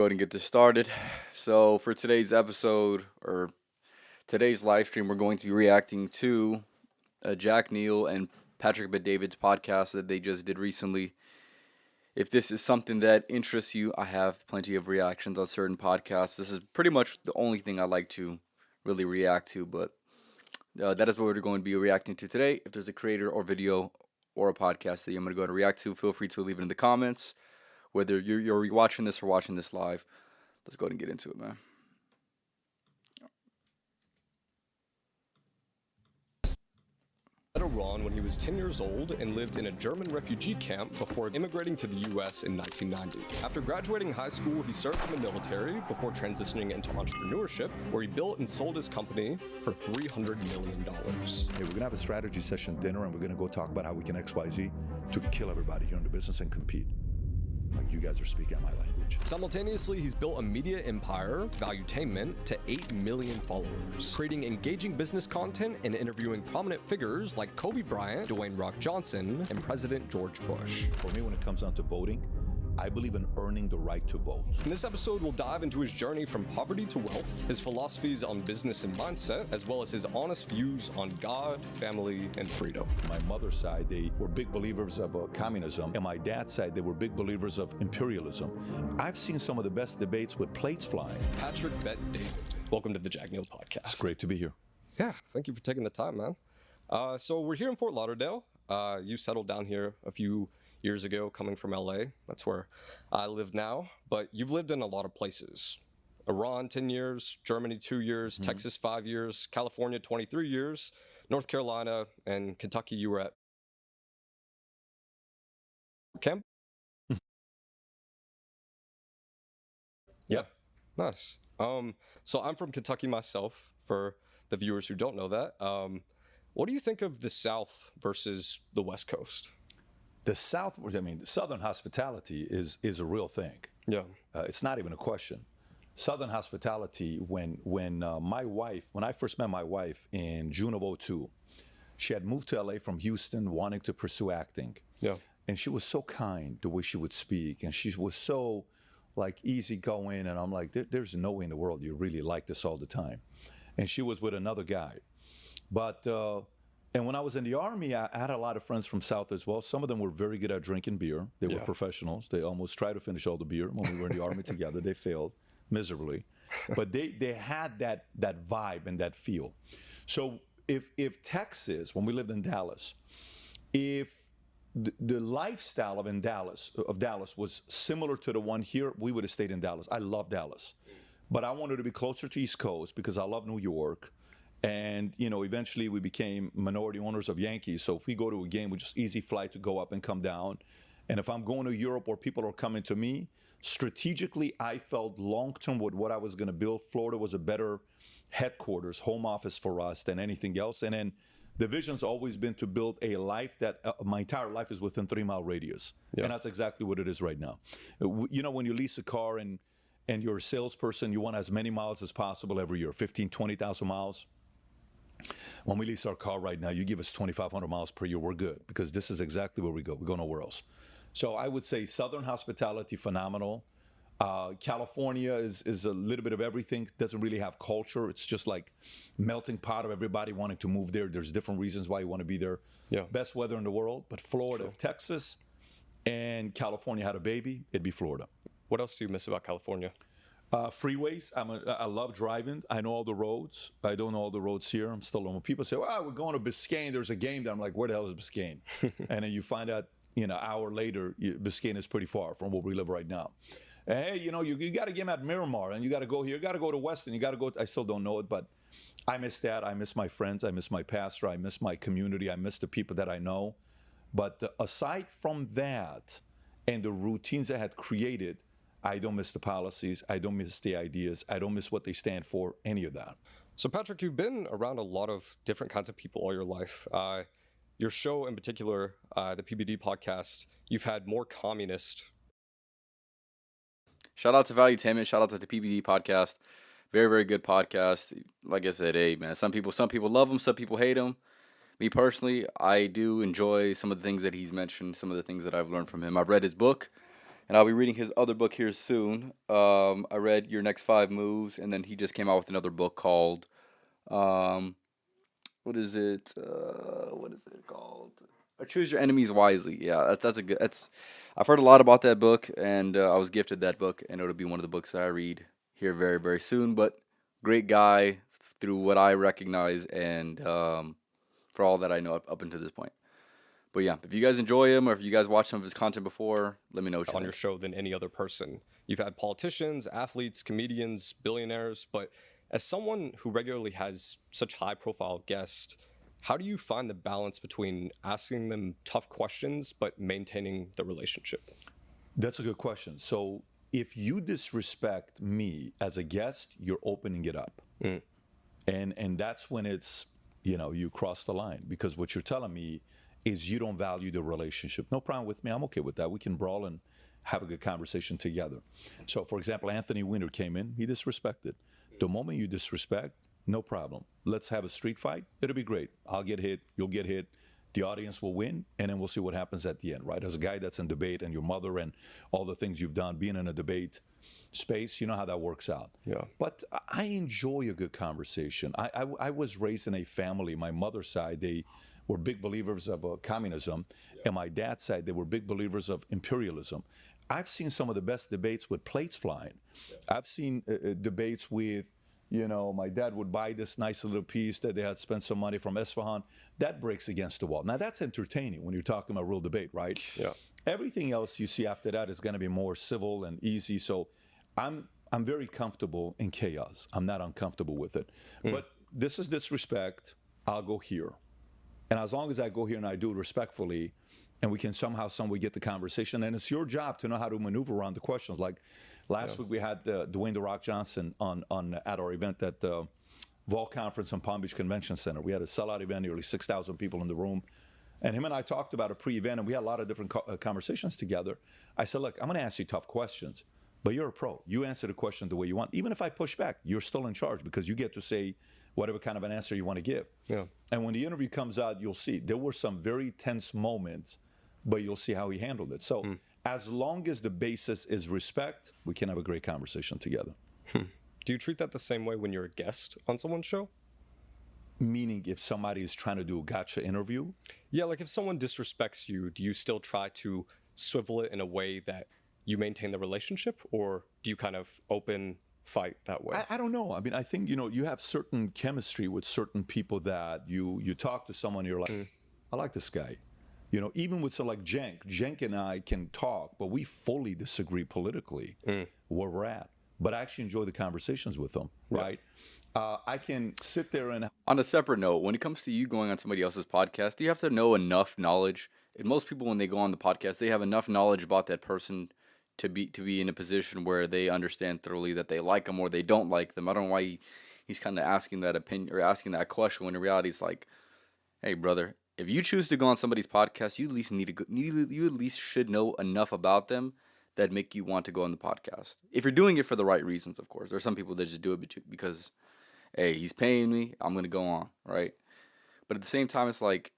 Go ahead and get this started. So for today's episode or today's live stream, we're going to be reacting to Jack Neel and Patrick Bet-David's podcast that they just did recently. If this is something that interests you, I have plenty of reactions on certain podcasts. This is pretty much the only thing I like to really react to, but that is what we're going to be reacting to today. If there's a creator or video or a podcast that you're going to go and react to, feel free to leave it in the comments. Whether you're watching this or watching this live, let's go ahead and get into it, man. Iran when he was 10 years old and lived in a German refugee camp before immigrating to the US in 1990. After graduating high school, he served in the military before transitioning into entrepreneurship, where he built and sold his company for $300 million. Hey, we're gonna have a strategy session dinner and we're gonna go talk about how we can XYZ to kill everybody here in the business and compete. Like you guys are speaking my language. Simultaneously, he's built a media empire, Valuetainment, to 8 million followers, creating engaging business content and interviewing prominent figures like Kobe Bryant, Dwayne "Rock" Johnson, and President George Bush. For me, when it comes down to voting, I believe in earning the right to vote. In this episode, we'll dive into his journey from poverty to wealth, his philosophies on business and mindset, as well as his honest views on God, family, and freedom. My mother's side, they were big believers of communism, and my dad's side, they were big believers of imperialism. I've seen some of the best debates with plates flying. Patrick Bet-David, welcome to the Jack Neel podcast. It's great to be here. Yeah, thank you for taking the time, man. So we're here in Fort Lauderdale. You settled down here a few years ago, coming from LA. That's where I live now. But you've lived in a lot of places. Iran, 10 years, Germany, 2 years, Texas, 5 years, California, 23 years, North Carolina, and Kentucky, you were at camp? Yeah, nice. So I'm from Kentucky myself, for the viewers who don't know that. What do you think of the South versus the West Coast? The South, I mean, Southern hospitality is a real thing. Yeah. It's not even a question. Southern hospitality, when I first met my wife in June of '02, she had moved to LA from Houston wanting to pursue acting. Yeah. And she was so kind the way she would speak, and she was so like easygoing, and I'm like, there's no way in the world you really like this all the time. And she was with another guy. But and when I was in the Army, I had a lot of friends from South as well. Some of them were very good at drinking beer. They were professionals. They almost tried to finish all the beer when we were in the Army together. They failed miserably. But they had that vibe and that feel. So if Texas, when we lived in Dallas, if the lifestyle of Dallas was similar to the one here, we would have stayed in Dallas. I love Dallas. But I wanted to be closer to East Coast because I love New York. And, eventually we became minority owners of Yankees. So if we go to a game, we just easy flight to go up and come down. And if I'm going to Europe where people are coming to me, strategically, I felt long-term with what I was going to build, Florida was a better headquarters, home office for us than anything else. And then the vision's always been to build a life that my entire life is within 3-mile radius. Yeah. And that's exactly what it is right now. When you lease a car and you're a salesperson, you want as many miles as possible every year, 15, 20,000 miles. When we lease our car right now, you give us 2,500 miles per year, we're good, because this is exactly where we go. We go nowhere else. So I would say Southern hospitality, phenomenal. California is a little bit of everything. Doesn't really have culture. It's just like melting pot of everybody wanting to move there. There's different reasons why you want to be there. Yeah. Best weather in the world. But Florida, if Texas and California had a baby, it'd be Florida. What else do you miss about California? Freeways. I love driving. I know all the roads. I don't know all the roads here. I'm still when people say, "Well, we're going to Biscayne. There's a game there." I'm like, "Where the hell is Biscayne?" And then you find out, an hour later, Biscayne is pretty far from where we live right now. And hey, you got a game at Miramar, and you got to go here. You got to go to Weston. You got to go. I still don't know it, but I miss that. I miss my friends. I miss my pastor. I miss my community. I miss the people that I know. But aside from that, and the routines I had created, I don't miss the policies. I don't miss the ideas. I don't miss what they stand for, any of that. So Patrick, you've been around a lot of different kinds of people all your life. Your show in particular, the PBD podcast, you've had more communist. Shout out to Valuetainment. Shout out to the PBD podcast. Very, very good podcast. Like I said, hey, man, some people love them. Some people hate them. Me personally, I do enjoy some of the things that he's mentioned, some of the things that I've learned from him. I've read his book. and I'll be reading his other book here soon. I read Your Next Five Moves, and then he just came out with another book called, what is it? What is it called? Choose Your Enemies Wisely. Yeah, that's a good. I've heard a lot about that book, and I was gifted that book, and it'll be one of the books that I read here very, very soon. But great guy through what I recognize, and for all that I know up until this point. But yeah, if you guys enjoy him or if you guys watched some of his content before, let me know what you On think. your show than any other person. You've had politicians, athletes, comedians, billionaires, but as someone who regularly has such high-profile guests, how do you find the balance between asking them tough questions but maintaining the relationship? That's a good question. So if you disrespect me as a guest, you're opening it up. And that's when it's, you cross the line, because what you're telling me is you don't value the relationship. No problem with me. I'm okay with that. We can brawl and have a good conversation together. So, for example, Anthony Weiner came in. He disrespected. The moment you disrespect, no problem. Let's have a street fight. It'll be great. I'll get hit. You'll get hit. The audience will win, and then we'll see what happens at the end, right? As a guy that's in debate and your mother and all the things you've done, being in a debate space, you know how that works out. Yeah. But I enjoy a good conversation. I was raised in a family. My mother's side, they were big believers of communism, and my dad's side, they were big believers of imperialism. I've seen some of the best debates with plates flying. I've seen debates with, my dad would buy this nice little piece that they had spent some money from Esfahan. That breaks against the wall. Now, that's entertaining when you're talking about real debate, right? Yeah. Everything else you see after that is going to be more civil and easy. So I'm very comfortable in chaos. I'm not uncomfortable with it. But this is disrespect. I'll go here. And as long as I go here and I do it respectfully, and we can somehow, some way get the conversation, and it's your job to know how to maneuver around the questions. Like last week, we had Dwayne "The Rock" Johnson on at our event at the Vol Conference on Palm Beach Convention Center. We had a sellout event, nearly 6,000 people in the room. And him and I talked about a pre-event, and we had a lot of different conversations together. I said, look, I'm going to ask you tough questions, but you're a pro. You answer the question the way you want. Even if I push back, you're still in charge, because you get to say whatever kind of an answer you want to give. Yeah. And when the interview comes out, you'll see there were some very tense moments, but you'll see how he handled it. So as long as the basis is respect, we can have a great conversation together. Do you treat that the same way when you're a guest on someone's show? Meaning if somebody is trying to do a gotcha interview? Yeah, like if someone disrespects you, do you still try to swivel it in a way that you maintain the relationship, or do you kind of open fight that way? I don't know. I mean, I think, you have certain chemistry with certain people that you talk to someone, you're like, I like this guy. Even with like Cenk and I can talk, but we fully disagree politically where we're at. But I actually enjoy the conversations with them, right? I can sit there and... On a separate note, when it comes to you going on somebody else's podcast, you have to know enough knowledge. And most people, when they go on the podcast, they have enough knowledge about that person to be in a position where they understand thoroughly that they like them or they don't like them. I don't know why he's kind of asking that opinion or asking that question, when in reality it's like, hey, brother, if you choose to go on somebody's podcast, you at least you at least should know enough about them that make you want to go on the podcast. If you're doing it for the right reasons, of course. There are some people that just do it because, hey, he's paying me, I'm going to go on, right? But at the same time, it's like,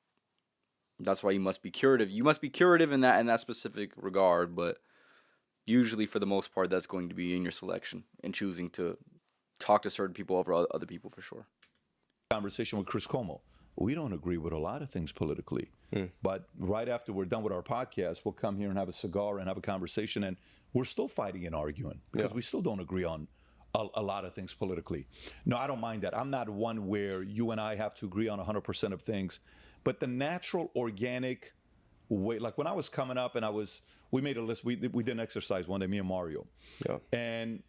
that's why you must be curative. You must be curative in that specific regard, but usually, for the most part, that's going to be in your selection and choosing to talk to certain people over other people, for sure. Conversation with Chris Cuomo. We don't agree with a lot of things politically, but right after we're done with our podcast, we'll come here and have a cigar and have a conversation, and we're still fighting and arguing because we still don't agree on a lot of things politically. No, I don't mind that. I'm not one where you and I have to agree on 100% of things, but the natural, organic way, like when I was coming up and we made a list, we did an exercise one day, me and Mario. Yeah. And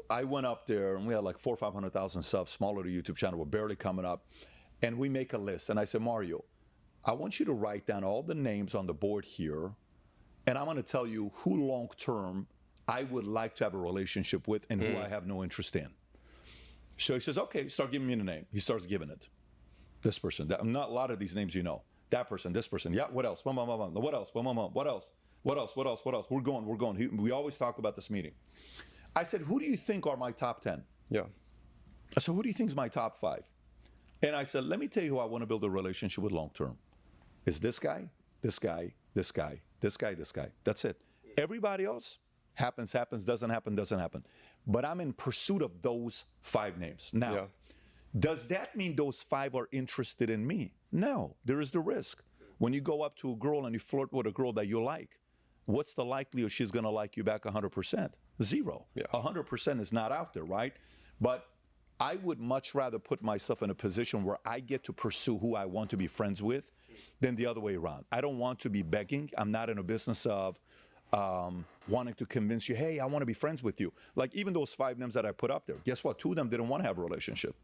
I went up there and we had like 400,000 or 500,000 subs, smaller YouTube channel, we're barely coming up. And we make a list. And I said, Mario, I want you to write down all the names on the board here. And I'm going to tell you who long-term I would like to have a relationship with and who I have no interest in. So he says, okay, start giving me the name. He starts giving it. This person, that, not a lot of these names, that person, this person. Yeah, what else? What else? What else? What else? We're going. We always talk about this meeting. I said, who do you think are my top 10? Yeah. I said, who do you think is my top 5? And I said, let me tell you who I want to build a relationship with long term. It's this guy, this guy, this guy, this guy, this guy. That's it. Everybody else, Happens, doesn't happen, doesn't happen. But I'm in pursuit of those 5 names. Now, Yeah. does that mean those 5 are interested in me? No, there is the risk. When you go up to a girl and you flirt with a girl that you like, what's the likelihood she's going to like you back 100%? Zero. Yeah. 100% is not out there, right? But I would much rather put myself in a position where I get to pursue who I want to be friends with than the other way around. I don't want to be begging. I'm not in a business of wanting to convince you, hey, I want to be friends with you. Like even those 5 names that I put up there, guess what? 2 of them didn't want to have a relationship.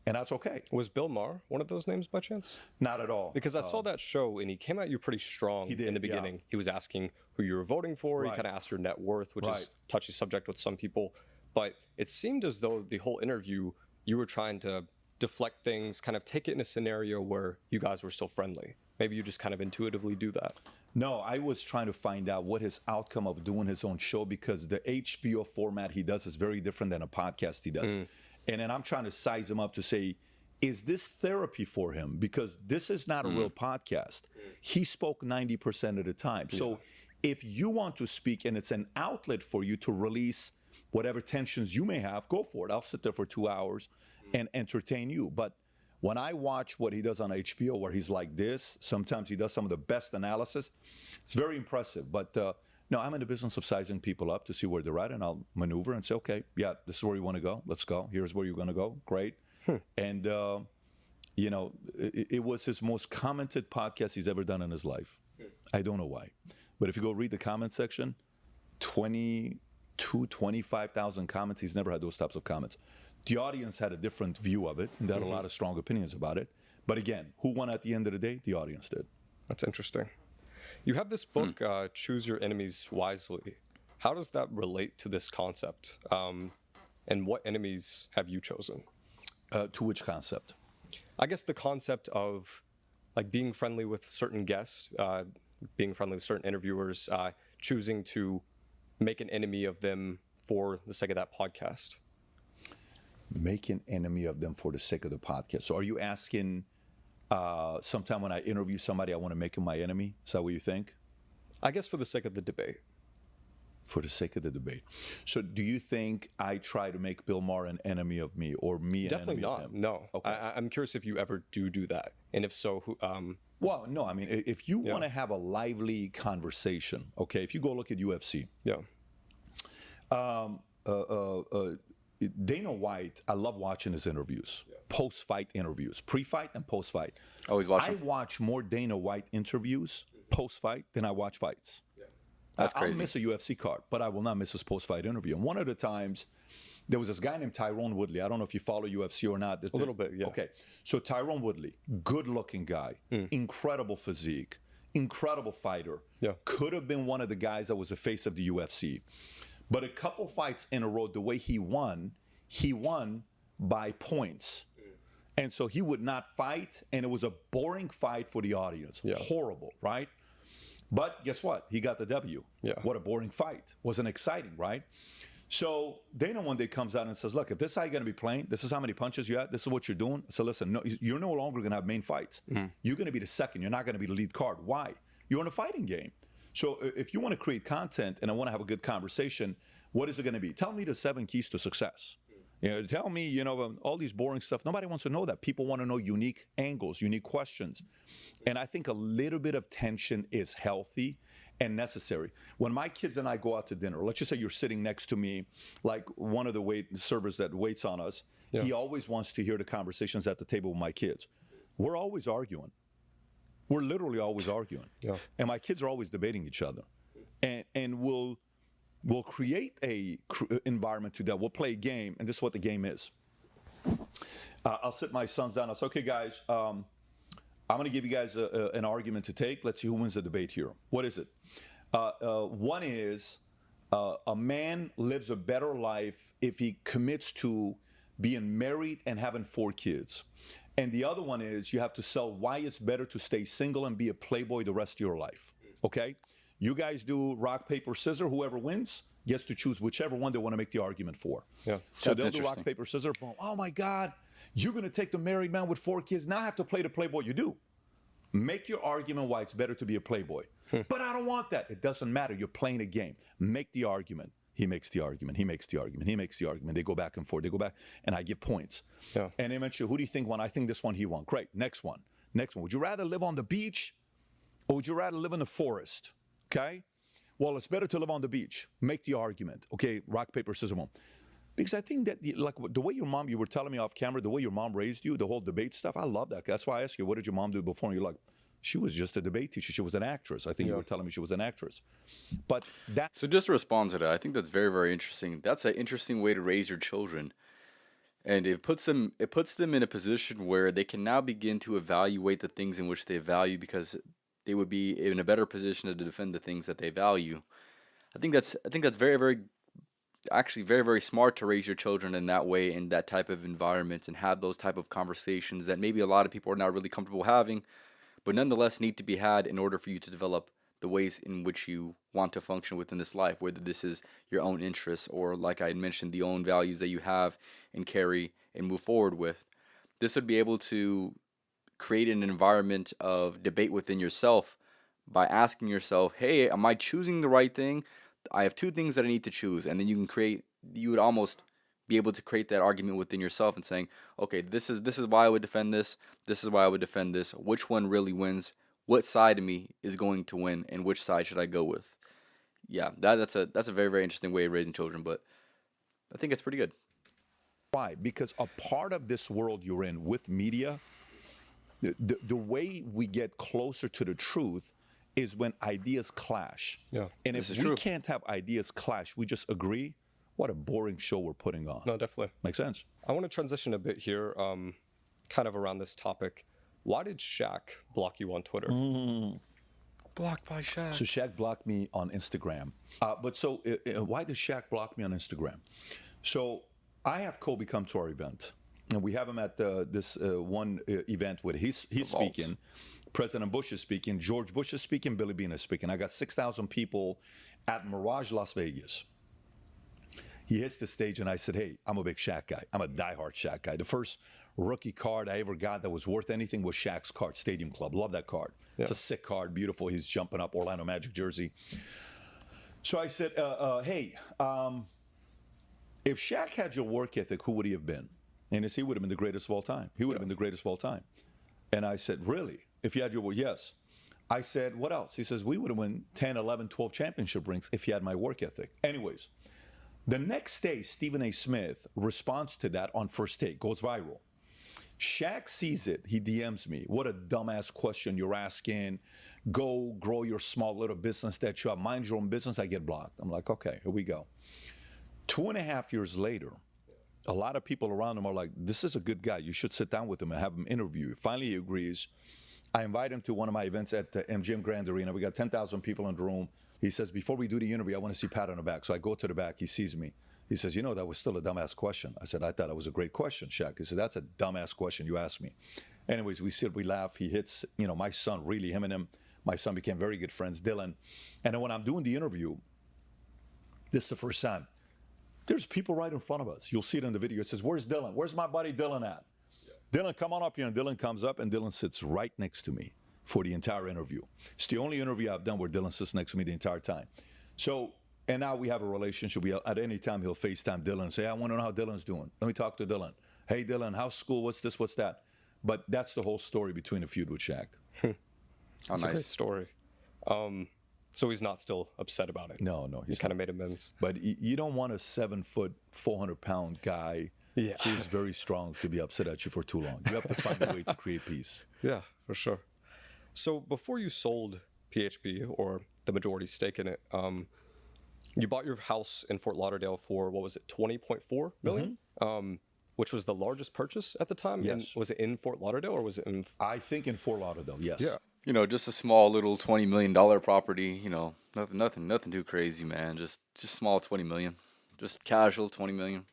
And that's okay. Was Bill Maher one of those names by chance? Not at all. Because I saw that show and he came at you pretty strong He did, in the beginning. yeah. He was asking who you were voting for. He Right. kind of asked your net worth, which Right. is a touchy subject with some people. But it seemed as though the whole interview, you were trying to deflect things, kind of take it in a scenario where you guys were still friendly. Maybe you just kind of intuitively do that. No, I was trying to find out what his outcome of doing his own show, because the HBO format he does is very different than a podcast he does. And then I'm trying to size him up to say, is this therapy for him? Because this is not a real podcast. He spoke 90% of the time. So if you want to speak and it's an outlet for you to release whatever tensions you may have, go for it. I'll sit there for 2 hours and entertain you. But when I watch what he does on HBO, where he's like this, sometimes he does some of the best analysis. It's very impressive. But no, I'm in the business of sizing people up to see where they're at, and I'll maneuver and say, okay, yeah, this is where you want to go. Let's go. Here's where you're going to go. Great. And, you know, it was his most commented podcast he's ever done in his life. I don't know why. But if you go read the comment section, 25,000 comments. He's never had those types of comments. The audience had a different view of it, and they had a lot of strong opinions about it. But again, who won at the end of the day? The audience did. That's interesting. You have this book, Choose Your Enemies Wisely. How does that relate to this concept? And what enemies have you chosen? To which concept? I guess the concept of like being friendly with certain guests, being friendly with certain interviewers, choosing to make an enemy of them for the sake of that podcast. Make an enemy of them for the sake of the podcast. So are you asking sometime when I interview somebody, I want to make him my enemy? Is that what you think? I guess for the sake of the debate. For the sake of the debate. So do you think I try to make Bill Maher an enemy of me, or me an Definitely enemy not. of him? No. Okay. I'm curious if you ever do that. And if so, who, Well, no, I mean, if you want to have a lively conversation, okay, if you go look at UFC, Dana White, I love watching his interviews, post-fight interviews, pre-fight and post-fight. Always watch I them. watch more Dana White interviews post-fight than I watch fights. That's I'll crazy. miss a UFC card, but I will not miss his post-fight interview. And one of the times, there was this guy named Tyrone Woodley. I don't know if you follow UFC or not. A little bit, yeah. Okay, so Tyrone Woodley, good-looking guy, incredible physique, incredible fighter. Yeah. Could have been one of the guys that was the face of the UFC. But a couple fights in a row, the way he won by points. And so he would not fight, and it was a boring fight for the audience. Yeah. Horrible, right? But guess what? He got the W. Yeah. What a boring fight. Wasn't exciting, right? So Dana one day comes out and says, look, if this is how you're going to be playing, this is how many punches you had, this is what you're doing. So listen, no, you're no longer going to have main fights. You're going to be the second. You're not going to be the lead card. Why? You're in a fighting game. So if you want to create content and I want to have a good conversation, what is it going to be? Tell me the 7 keys to success. You know, tell me, you know, all these boring stuff. Nobody wants to know that. People want to know unique angles, unique questions. And I think a little bit of tension is healthy and necessary. When my kids and I go out to dinner, let's just say you're sitting next to me, like one of the servers that waits on us, he always wants to hear the conversations at the table with my kids. We're always arguing. We're literally always arguing. Yeah. And my kids are always debating each other. And we'll create a environment to that. We'll play a game, and this is what the game is. I'll sit my sons down. I'll say, okay, guys, I'm going to give you guys an argument to take. Let's see who wins the debate here. What is it? One is a man lives a better life if he commits to being married and having 4 kids. And the other one is you have to sell why it's better to stay single and be a playboy the rest of your life. Okay? You guys do rock, paper, scissors. Whoever wins gets to choose whichever one they want to make the argument for. Yeah. So That's they'll do rock, interesting. paper, scissors. Boom. Oh my God, you're going to take the married man with 4 kids. Now I have to play the playboy. You do. Make your argument why it's better to be a playboy. But I don't want that. It doesn't matter. You're playing a game. Make the argument. He makes the argument. He makes the argument. He makes the argument. They go back and forth. They go back, and I give points. Yeah. And eventually, who do you think won? I think this one he won. Great. Next one. Next one. Would you rather live on the beach or would you rather live in the forest? Okay? Well, it's better to live on the beach. Make the argument. Okay, rock, paper, scissors, boom. Because I think that, like the way your mom, you were telling me off camera, the way your mom raised you, the whole debate stuff, I love that. That's why I asked you, what did your mom do before? And you're like, she was just a debate teacher. She was an actress. I think you were telling me she was an actress. But that. So just to respond to that, I think that's very, very interesting. That's an interesting way to raise your children. And it puts them in a position where they can now begin to evaluate the things in which they value, because they would be in a better position to defend the things that they value. I think that's very, very, actually very, very smart to raise your children in that way, in that type of environment, and have those type of conversations that maybe a lot of people are not really comfortable having, but nonetheless need to be had in order for you to develop the ways in which you want to function within this life, whether this is your own interests or, like I had mentioned, the own values that you have and carry and move forward with. This would be able to create an environment of debate within yourself by asking yourself, hey, am I choosing the right thing? I have two things that I need to choose. And then you would almost be able to create that argument within yourself and saying, okay, this is why I would defend this. This is why I would defend this. Which one really wins? What side of me is going to win, and which side should I go with? Yeah, that's a very, very interesting way of raising children, but I think it's pretty good. Why? Because a part of this world you're in with media, the way we get closer to the truth is when ideas clash. Yeah, and if we can't have ideas clash, we just agree, what a boring show we're putting on. No, definitely. Makes sense. I want to transition a bit here, kind of around this topic. Why did Shaq block you on Twitter? Blocked by Shaq. So Shaq blocked me on Instagram. Why did Shaq block me on Instagram? So I have Kobe come to our event, and we have him at this one event where he's speaking. President Bush is speaking. George Bush is speaking. Billy Beane is speaking. I got 6,000 people at Mirage, Las Vegas. He hits the stage, and I said, hey, I'm a big Shaq guy. I'm a diehard Shaq guy. The first rookie card I ever got that was worth anything was Shaq's card, Stadium Club. Love that card. Yeah. It's a sick card, beautiful. He's jumping up, Orlando Magic jersey. So I said, hey, if Shaq had your work ethic, who would he have been? And he would have been the greatest of all time. He would have been the greatest of all time. And I said, really? If you had your work? Yes. I said, what else? He says, we would have won 10, 11, 12 championship rings if you had my work ethic. Anyways, the next day, Stephen A. Smith responds to that on First Take, goes viral. Shaq sees it. He DMs me. What a dumbass question you're asking. Go grow your small little business that you have. Mind your own business. I get blocked. I'm like, okay, here we go. 2.5 years later, a lot of people around him are like, this is a good guy. You should sit down with him and have him interview. Finally, he agrees. I invite him to one of my events at the MGM Grand Arena. We got 10,000 people in the room. He says, before we do the interview, I want to see Pat on the back. So I go to the back. He sees me. He says, you know, that was still a dumbass question. I said, I thought it was a great question, Shaq. He said, that's a dumbass question you asked me. Anyways, we sit, we laugh. He hits, my son, really, him and him. My son became very good friends, Dylan. And then when I'm doing the interview, this is the first time. There's people right in front of us. You'll see it in the video. It says, where's Dylan? Where's my buddy Dylan at? Yeah. Dylan, come on up here. And Dylan comes up, and Dylan sits right next to me for the entire interview. It's the only interview I've done where Dylan sits next to me the entire time. So, and now we have a relationship. At any time, he'll FaceTime Dylan and say, I want to know how Dylan's doing. Let me talk to Dylan. Hey, Dylan, how's school? What's this? What's that? But that's the whole story between the feud with Shaq. That's a great story. So he's not still upset about it. No, he's kind of made amends. But you don't want a 7-foot, 400-pound guy who's very strong to be upset at you for too long. You have to find a way to create peace. Yeah, for sure. So before you sold PHP, or the majority stake in it, you bought your house in Fort Lauderdale for, what was it, $20.4 million? Mm-hmm. Which was the largest purchase at the time? Yes. And was it in Fort Lauderdale, or was it in... I think in Fort Lauderdale, yes. Yeah. Just a small little $20 million property, nothing too crazy, man. Just small 20 million. Just casual 20 million.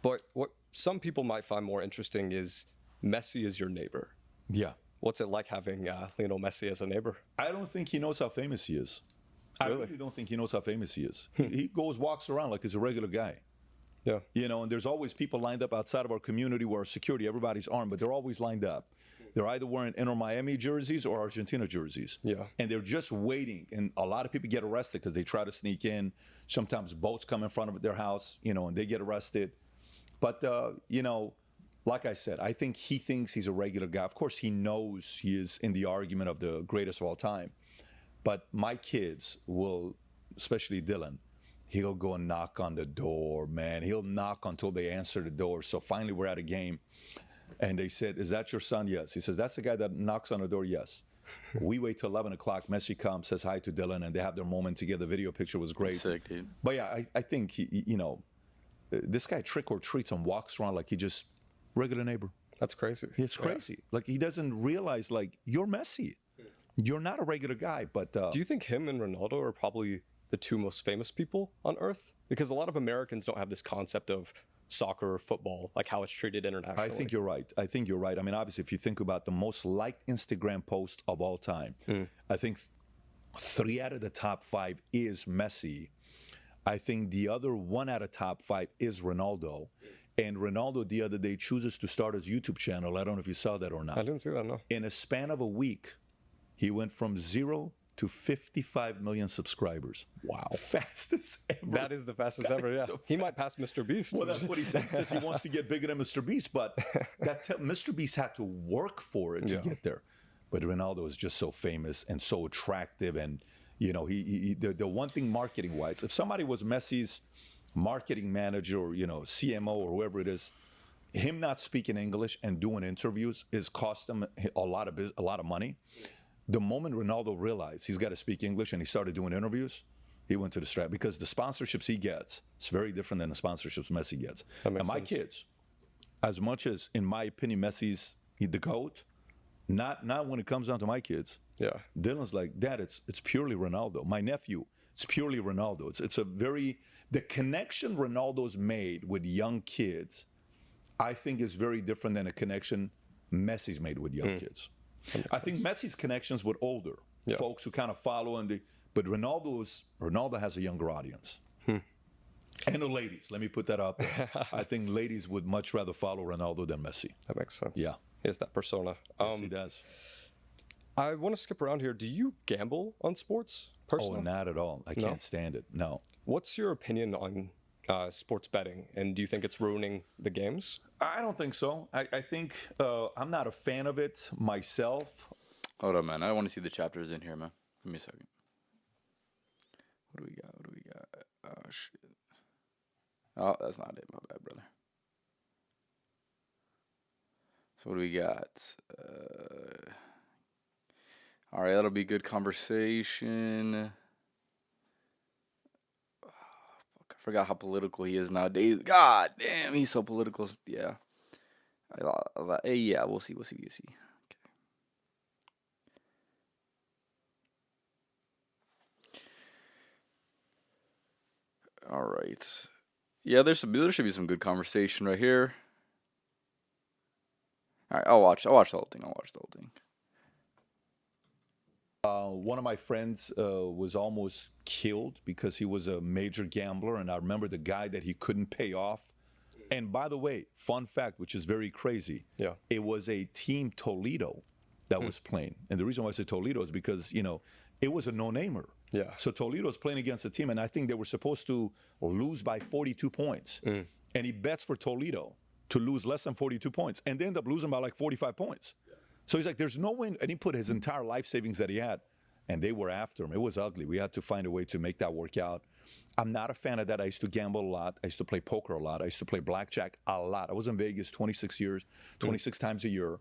But what some people might find more interesting is Messi is your neighbor. Yeah. What's it like having Lionel Messi as a neighbor? I don't think he knows how famous he is. Really? I really don't think he knows how famous he is. He walks around like he's a regular guy. Yeah. And there's always people lined up outside of our community where our security, everybody's armed, but they're always lined up. They're either wearing Inter Miami jerseys or Argentina jerseys. Yeah. And they're just waiting. And a lot of people get arrested because they try to sneak in. Sometimes boats come in front of their house, and they get arrested. But, like I said, I think he thinks he's a regular guy. Of course, he knows he is in the argument of the greatest of all time. But my kids will, especially Dylan, he'll go and knock on the door, man. He'll knock until they answer the door. So finally, we're at a game. And they said, "Is that your son?" "Yes." He says, "That's the guy that knocks on the door?" "Yes." We wait till 11 o'clock. Messi comes, says hi to Dylan, and they have their moment together. The video picture was great. That's sick, dude. But yeah, I think, this guy trick or treats and walks around like he just regular neighbor. That's crazy. It's crazy. Yeah. Like, he doesn't realize, like, you're Messi. You're not a regular guy. But do you think him and Ronaldo are probably the two most famous people on earth? Because a lot of Americans don't have this concept of soccer or football, like how it's treated internationally. I think you're right. I mean, obviously, if you think about the most liked Instagram post of all time, I think 3 out of the top 5 is Messi. I think the other 1 out of top 5 is Ronaldo. And Ronaldo the other day chooses to start his YouTube channel. I don't know if you saw that or not. I didn't see that, no. In a span of a week, he went from 0 to 55 million subscribers. Wow. Fastest ever. That is the fastest ever, yeah. He might pass Mr. Beast. Well, that's what he said. He says he wants to get bigger than Mr. Beast, but Mr. Beast had to work for it to get there. But Ronaldo is just so famous and so attractive. And, the one thing marketing-wise, if somebody was Messi's marketing manager or, CMO or whoever it is, him not speaking English and doing interviews is cost him a lot of money. The moment Ronaldo realized he's got to speak English and he started doing interviews, he went to the strap, because the sponsorships he gets, it's very different than the sponsorships Messi gets. And my kids, as much as, in my opinion, Messi's the GOAT, not when it comes down to my kids. Yeah. Dylan's like, "Dad, it's purely Ronaldo." My nephew, it's purely Ronaldo. It's the connection Ronaldo's made with young kids, I think, is very different than a connection Messi's made with young kids. I think Messi's connections with older folks who kind of follow, but Ronaldo has a younger audience. And the ladies, let me put that up there. I think ladies would much rather follow Ronaldo than Messi. That makes sense. Yeah. He has that persona. Yes, he does. I want to skip around here. Do you gamble on sports personally? Oh, not at all. I can't stand it. No. What's your opinion on sports betting, and do you think it's ruining the games? I don't think so. I think I'm not a fan of it myself. Hold on, man. I want to see the chapters in here, man. Give me a second. What do we got? Oh, shit. Oh, that's not it. My bad, brother. So what do we got? All right, that'll be good conversation. Oh, fuck, I forgot how political he is nowadays. God damn, he's so political. Yeah. Yeah, we'll see. Okay. All right. Yeah, there should be some good conversation right here. All right, I'll watch the whole thing. One of my friends was almost killed because he was a major gambler, and I remember the guy that he couldn't pay off. And by the way, fun fact, which is very crazy, it was a Team Toledo that was playing. And the reason why I say Toledo is because, it was a no-namer. Yeah. So Toledo was playing against a team, and I think they were supposed to lose by 42 points. And he bets for Toledo to lose less than 42 points, and they end up losing by like 45 points. So he's like, there's no way, and he put his entire life savings that he had, and they were after him. It was ugly. We had to find a way to make that work out. I'm not a fan of that. I used to gamble a lot. I used to play poker a lot. I used to play blackjack a lot. I was in Vegas 26 times a year,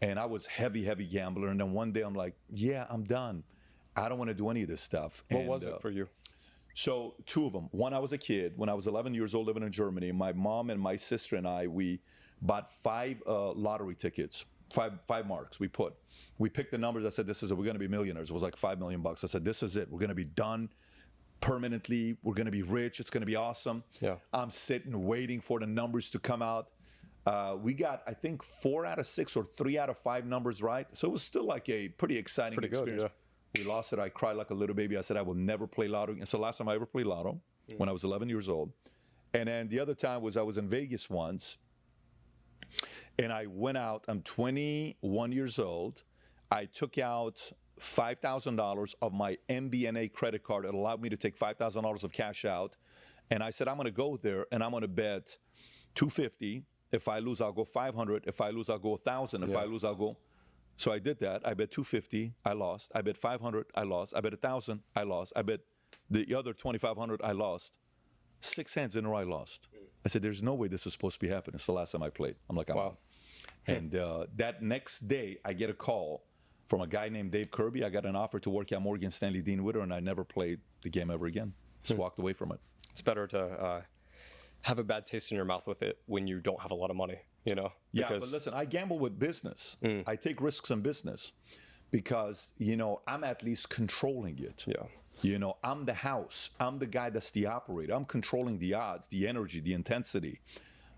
and I was heavy gambler. And then one day I'm like, yeah, I'm done. I don't want to do any of this stuff. What was it for you? So 2 of them. One, I was a kid. When I was 11 years old living in Germany, my mom and my sister and I, we bought 5 lottery tickets. Five marks we picked the numbers. I said, we're going to be millionaires. It was like $5 million. I said, this is it. We're going to be done permanently. We're going to be rich. It's going to be awesome. Yeah. I'm sitting waiting for the numbers to come out. We got, I think, 4 out of 6 or 3 out of 5 numbers right. So it was still like a pretty exciting experience. Good, yeah. We lost it. I cried like a little baby. I said, I will never play lotto. It's the last time I ever played lotto when I was 11 years old. And then the other time was I was in Vegas once. And I went out, I'm 21 years old. I took out $5,000 of my MBNA credit card. It allowed me to take $5,000 of cash out. And I said, I'm going to go there and I'm going to bet 250. If I lose, I'll go 500. If I lose, I'll go 1,000. If I lose, I'll go. So I did that. I bet 250. I lost. I bet 500. I lost. I bet 1,000. I lost. I bet the other 2,500. I lost. 6 hands in a row, I lost. I said, there's no way this is supposed to be happening. It's the last time I played. I'm like, I'm out. And that next day, I get a call from a guy named Dave Kirby. I got an offer to work at Morgan Stanley Dean Witter, and I never played the game ever again. Just walked away from it. It's better to have a bad taste in your mouth with it when you don't have a lot of money, you know? Yeah, but listen, I gamble with business. I take risks in business because, you know, I'm at least controlling it. Yeah. You know, I'm the house. I'm the guy that's the operator. I'm controlling the odds, the energy, the intensity.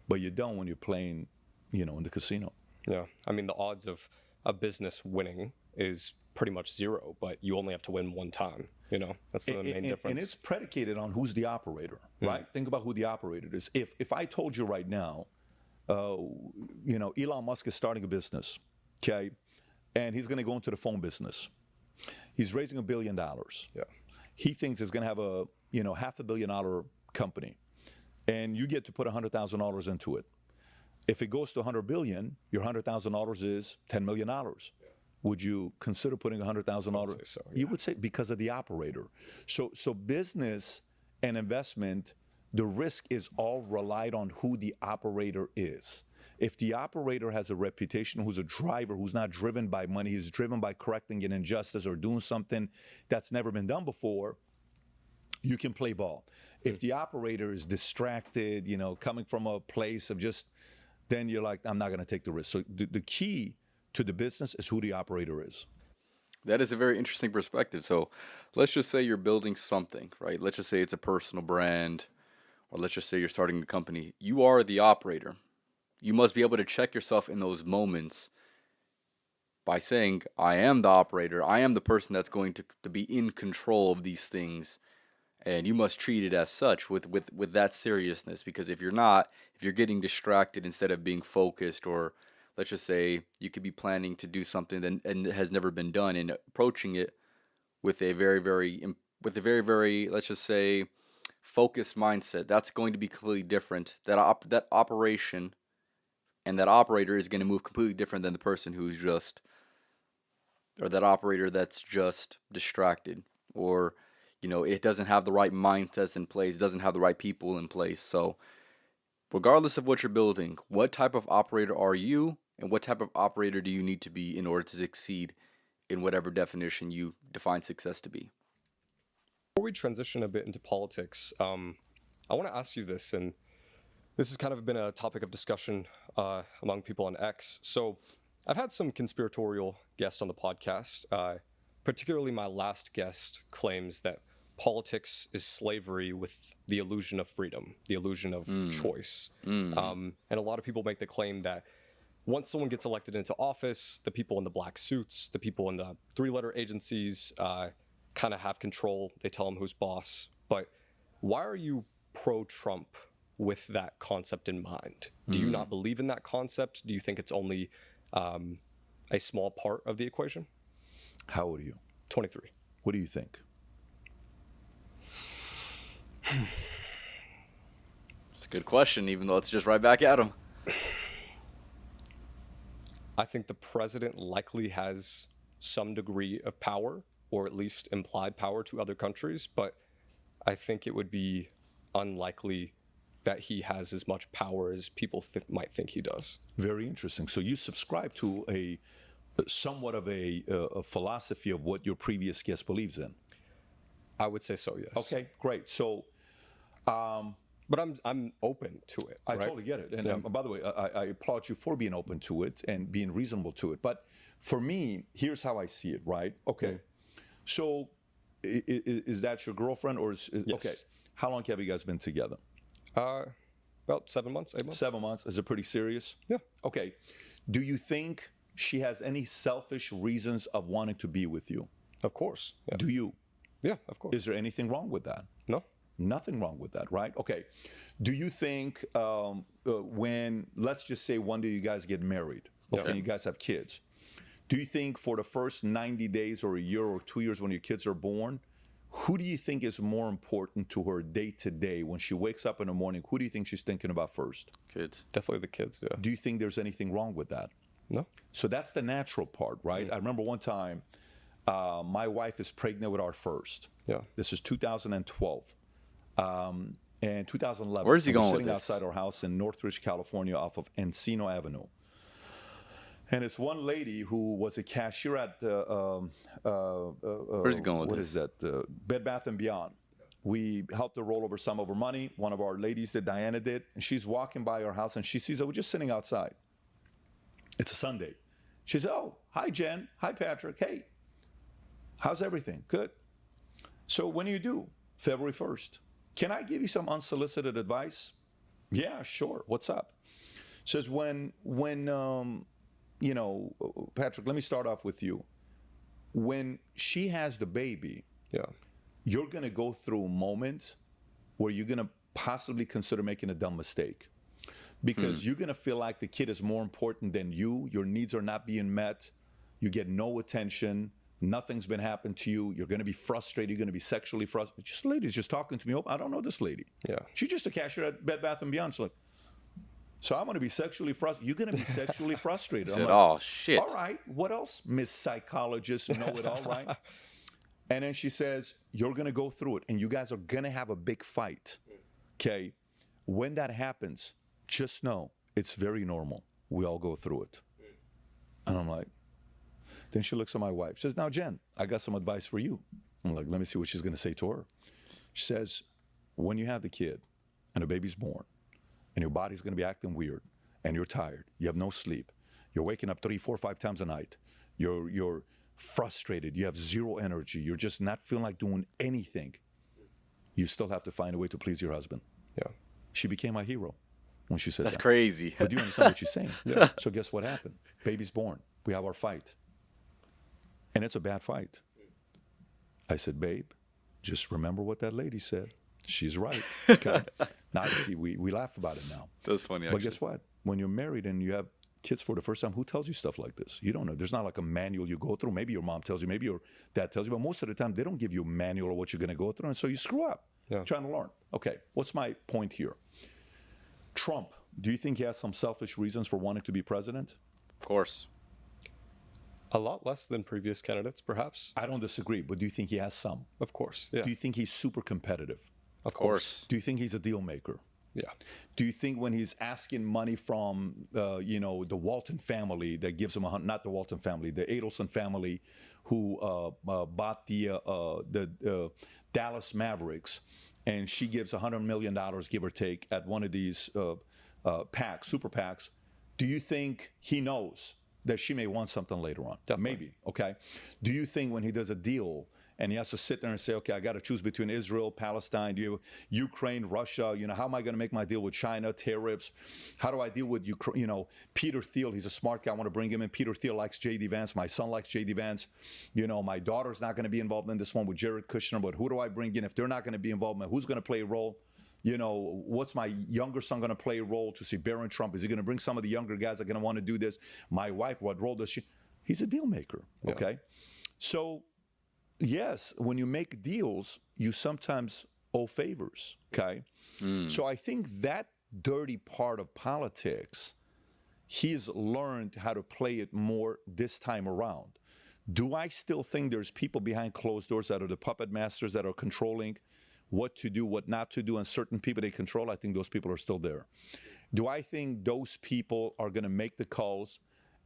But you don't when you're playing, you know, in the casino. Yeah. I mean, the odds of a business winning is pretty much zero, but you only have to win one time. You know, that's the main difference. And it's predicated on who's the operator, right? Think about who the operator is. If I told you right now, you know, Elon Musk is starting a business, okay, and he's going to go into the phone business. He's raising $1 billion. Yeah. He thinks he's going to have a, you know, $500 million company, and you get to put $100,000 into it. If it goes to $100 billion, your $100,000 is $10 million. Would you consider putting $100,000? So, yeah. You would say because of the operator. So business and investment, the risk is all relied on who the operator is. If the operator has a reputation, who's a driver, who's not driven by money, he's driven by correcting an injustice or doing something that's never been done before, you can play ball. If the operator is distracted, you know, coming from a place of just, then you're like, I'm not going to take the risk. So the key to the business is who the operator is. That is a very interesting perspective. So let's just say you're building something, right? Let's just say it's a personal brand, or let's just say you're starting a company. You are the operator. You must be able to check yourself in those moments by saying, I am the operator. I am the person that's going to be in control of these things. And you must treat it as such with that seriousness. Because if you're not, if you're getting distracted instead of being focused, or let's just say you could be planning to do something and it has never been done, and approaching it with a very, let's just say, focused mindset, that's going to be completely different. That operation and that operator is going to move completely different than the person who's just, or that operator that's just distracted, or, you know, it doesn't have the right mindsets in place, doesn't have the right people in place. So regardless of what you're building, what type of operator are you, and what type of operator do you need to be in order to succeed in whatever definition you define success to be? Before we transition a bit into politics, I want to ask you this, and this has kind of been a topic of discussion among people on X. So I've had some conspiratorial guests on the podcast. Particularly my last guest claims that politics is slavery with the illusion of freedom, the illusion of choice. And a lot of people make the claim that once someone gets elected into office, the people in the black suits, the people in the three-letter agencies kind of have control. They tell them who's boss. But why are you pro-Trump with that concept in mind? Do you not believe in that concept? Do you think it's only a small part of the equation? How old are you? 23. What do you think? It's a good question, even though it's just right back at him. I think the president likely has some degree of power, or at least implied power to other countries, but I think it would be unlikely that he has as much power as people might think he does. Very interesting. So you subscribe to a somewhat of a philosophy of what your previous guest believes in. I would say so, yes. Okay, great. So, but I'm open to it. I right? totally get it. And by the way, I applaud you for being open to it and being reasonable to it. But for me, here's how I see it, right? Okay. So is that your girlfriend, or is Yes. okay? How long have you guys been together? About 7 months, 8 months. 7 months. Is it pretty serious? Yeah. Okay. Do you think she has any selfish reasons of wanting to be with you? Of course. Yeah. Do you? Yeah, of course. Is there anything wrong with that? No. Nothing wrong with that, right? Okay. Do you think when, let's just say one day you guys get married, okay, Okay. you guys have kids, do you think for the first 90 days or a year or 2 years when your kids are born, who do you think is more important to her day to day when she wakes up in the morning? Who do you think she's thinking about first? Kids. Definitely the kids, yeah. Do you think there's anything wrong with that? No? So that's the natural part, right? I remember one time, my wife is pregnant with our first. Yeah. This is 2012. And 2011. Where's he and we're going with sitting this? outside our house in Northridge, California, off of Encino Avenue. And it's one lady who was a cashier at Where's he going with what this? is that? Bed Bath & Beyond. We helped her roll over some of her money. One of our ladies that Diana did. And she's walking by our house and she sees us. We're just sitting outside. It's a Sunday. She says, oh, hi, Jen. Hi, Patrick. Hey, how's everything? Good. So when do you do? February 1st. Can I give you some unsolicited advice? Yeah, sure. What's up? Says when you know, Patrick, let me start off with you. When she has the baby, Yeah. you're going to go through a moment where you're going to possibly consider making a dumb mistake because you're going to feel like the kid is more important than you. Your needs are not being met. You get no attention. Nothing's been happening to you. You're going to be frustrated. You're going to be sexually frustrated. Just lady's just talking to me. Oh, I don't know this lady. Yeah. She's just a cashier at Bed Bath & Beyond. She's like, so I'm going to be sexually frustrated. You're going to be sexually frustrated. I'm Said, like, oh shit. all right, what else, Miss Psychologist, know it all, right? And then she says, you're going to go through it, and you guys are going to have a big fight, okay? When that happens, just know it's very normal. We all go through it. And I'm like, then she looks at my wife. She says, now, Jen, I got some advice for you. I'm like, let me see what she's going to say to her. She says, when you have the kid and the baby's born, and your body's going to be acting weird, and you're tired, you have no sleep, you're waking up 3, 4, 5 times a night, you're frustrated, you have zero energy, you're just not feeling like doing anything, you still have to find a way to please your husband. Yeah. She became my hero when she said That's that. crazy. But do you understand what she's saying? Yeah. So guess what happened? Baby's born. We have our fight. And it's a bad fight. I said, babe, just remember what that lady said. She's right. Okay. Now, obviously, we laugh about it now. That's funny, But actually. guess what? When you're married and you have kids for the first time, who tells you stuff like this? You don't know. There's not like a manual you go through. Maybe your mom tells you, maybe your dad tells you, but most of the time, they don't give you a manual of what you're going to go through. And so you screw up trying to learn. Okay, what's my point here? Trump, do you think he has some selfish reasons for wanting to be president? Of course. A lot less than previous candidates, perhaps. I don't disagree, but do you think he has some? Of course. Yeah. Do you think he's super competitive? Of course. Do you think he's a deal maker? Yeah. Do you think when he's asking money from, the Walton family that gives him not the Walton family, the Adelson family, who bought the Dallas Mavericks, and she gives $100 million, give or take, at one of these PACs, super PACs, do you think he knows that she may want something later on? Definitely. Maybe, okay? Do you think when he does a deal and he has to sit there and say, okay, I got to choose between Israel, Palestine, Ukraine, Russia, how am I going to make my deal with China, tariffs? How do I deal with, Peter Thiel, he's a smart guy, I want to bring him in. Peter Thiel likes J.D. Vance. My son likes J.D. Vance. My daughter's not going to be involved in this one with Jared Kushner, but who do I bring in? If they're not going to be involved, who's going to play a role? What's my younger son going to play a role to see Barron Trump? Is he going to bring some of the younger guys that are going to want to do this? My wife, what role does she? He's a deal maker, okay? So, yes, when you make deals, you sometimes owe favors, okay? So I think that dirty part of politics, he's learned how to play it more this time around. Do I still think there's people behind closed doors that are the puppet masters that are controlling what to do, what not to do, and certain people they control? I think those people are still there. Do I think those people are going to make the calls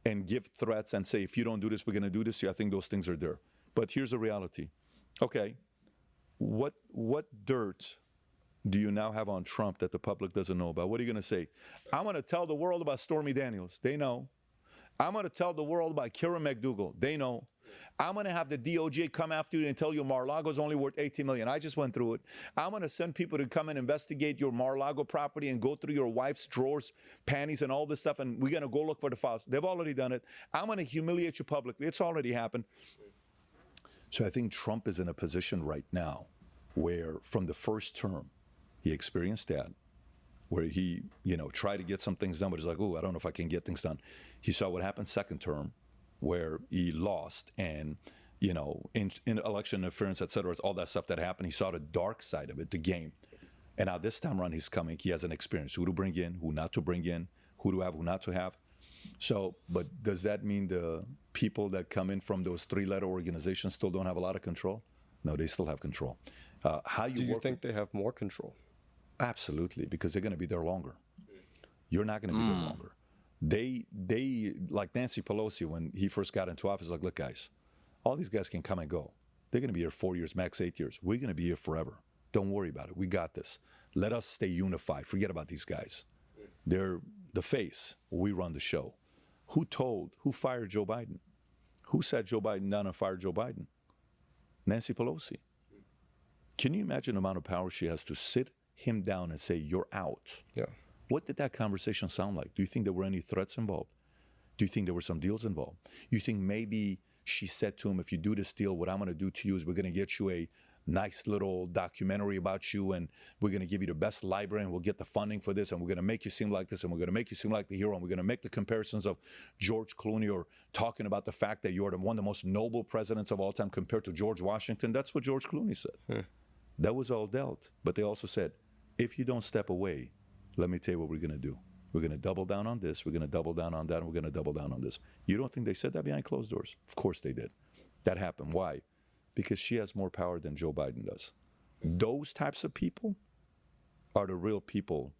and give threats and say, if you don't do this, we're going to do this? I think those things are there. But here's the reality. Okay, what dirt do you now have on Trump that the public doesn't know about? What are you going to say? I'm going to tell the world about Stormy Daniels. They know. I'm going to tell the world about Karen McDougal. They know. I'm going to have the DOJ come after you and tell you Mar-a-Lago's only worth $18 million. I just went through it. I'm going to send people to come and investigate your Mar-a-Lago property and go through your wife's drawers, panties, and all this stuff, and we're going to go look for the files. They've already done it. I'm going to humiliate you publicly. It's already happened. So I think Trump is in a position right now where from the first term, he experienced that, where he, tried to get some things done, but he's like, oh, I don't know if I can get things done. He saw what happened second term, where he lost, and, in election interference, et cetera, all that stuff that happened. He saw the dark side of it, the game. And now this time around, he's coming. He has an experience, who to bring in, who not to bring in, who to have, who not to have. So, but does that mean the people that come in from those three-letter organizations still don't have a lot of control? No, they still have control. Do you think they have more control? Absolutely, because they're going to be there longer. You're not going to be there longer. They like Nancy Pelosi, when he first got into office, like, look, guys, all these guys can come and go. They're going to be here 4 years, max 8 years. We're going to be here forever. Don't worry about it. We got this. Let us stay unified. Forget about these guys. They're the face. We run the show. Who fired Joe Biden? Who sat Joe Biden down and fired Joe Biden? Nancy Pelosi. Can you imagine the amount of power she has to sit him down and say, you're out? Yeah. What did that conversation sound like? Do you think there were any threats involved? Do you think there were some deals involved? You think maybe she said to him, if you do this deal, what I'm going to do to you is we're going to get you a nice little documentary about you, and we're going to give you the best library, and we'll get the funding for this, and we're going to make you seem like this, and we're going to make you seem like the hero, and we're going to make the comparisons of George Clooney, or talking about the fact that you're one of the most noble presidents of all time compared to George Washington. That's what George Clooney said. That was all dealt. But they also said, if you don't step away, let me tell you what we're going to do. We're going to double down on this, we're going to double down on that, and we're going to double down on this. You don't think they said that behind closed doors? Of course they did. That happened. Why? Because she has more power than Joe Biden does. Those types of people are the real people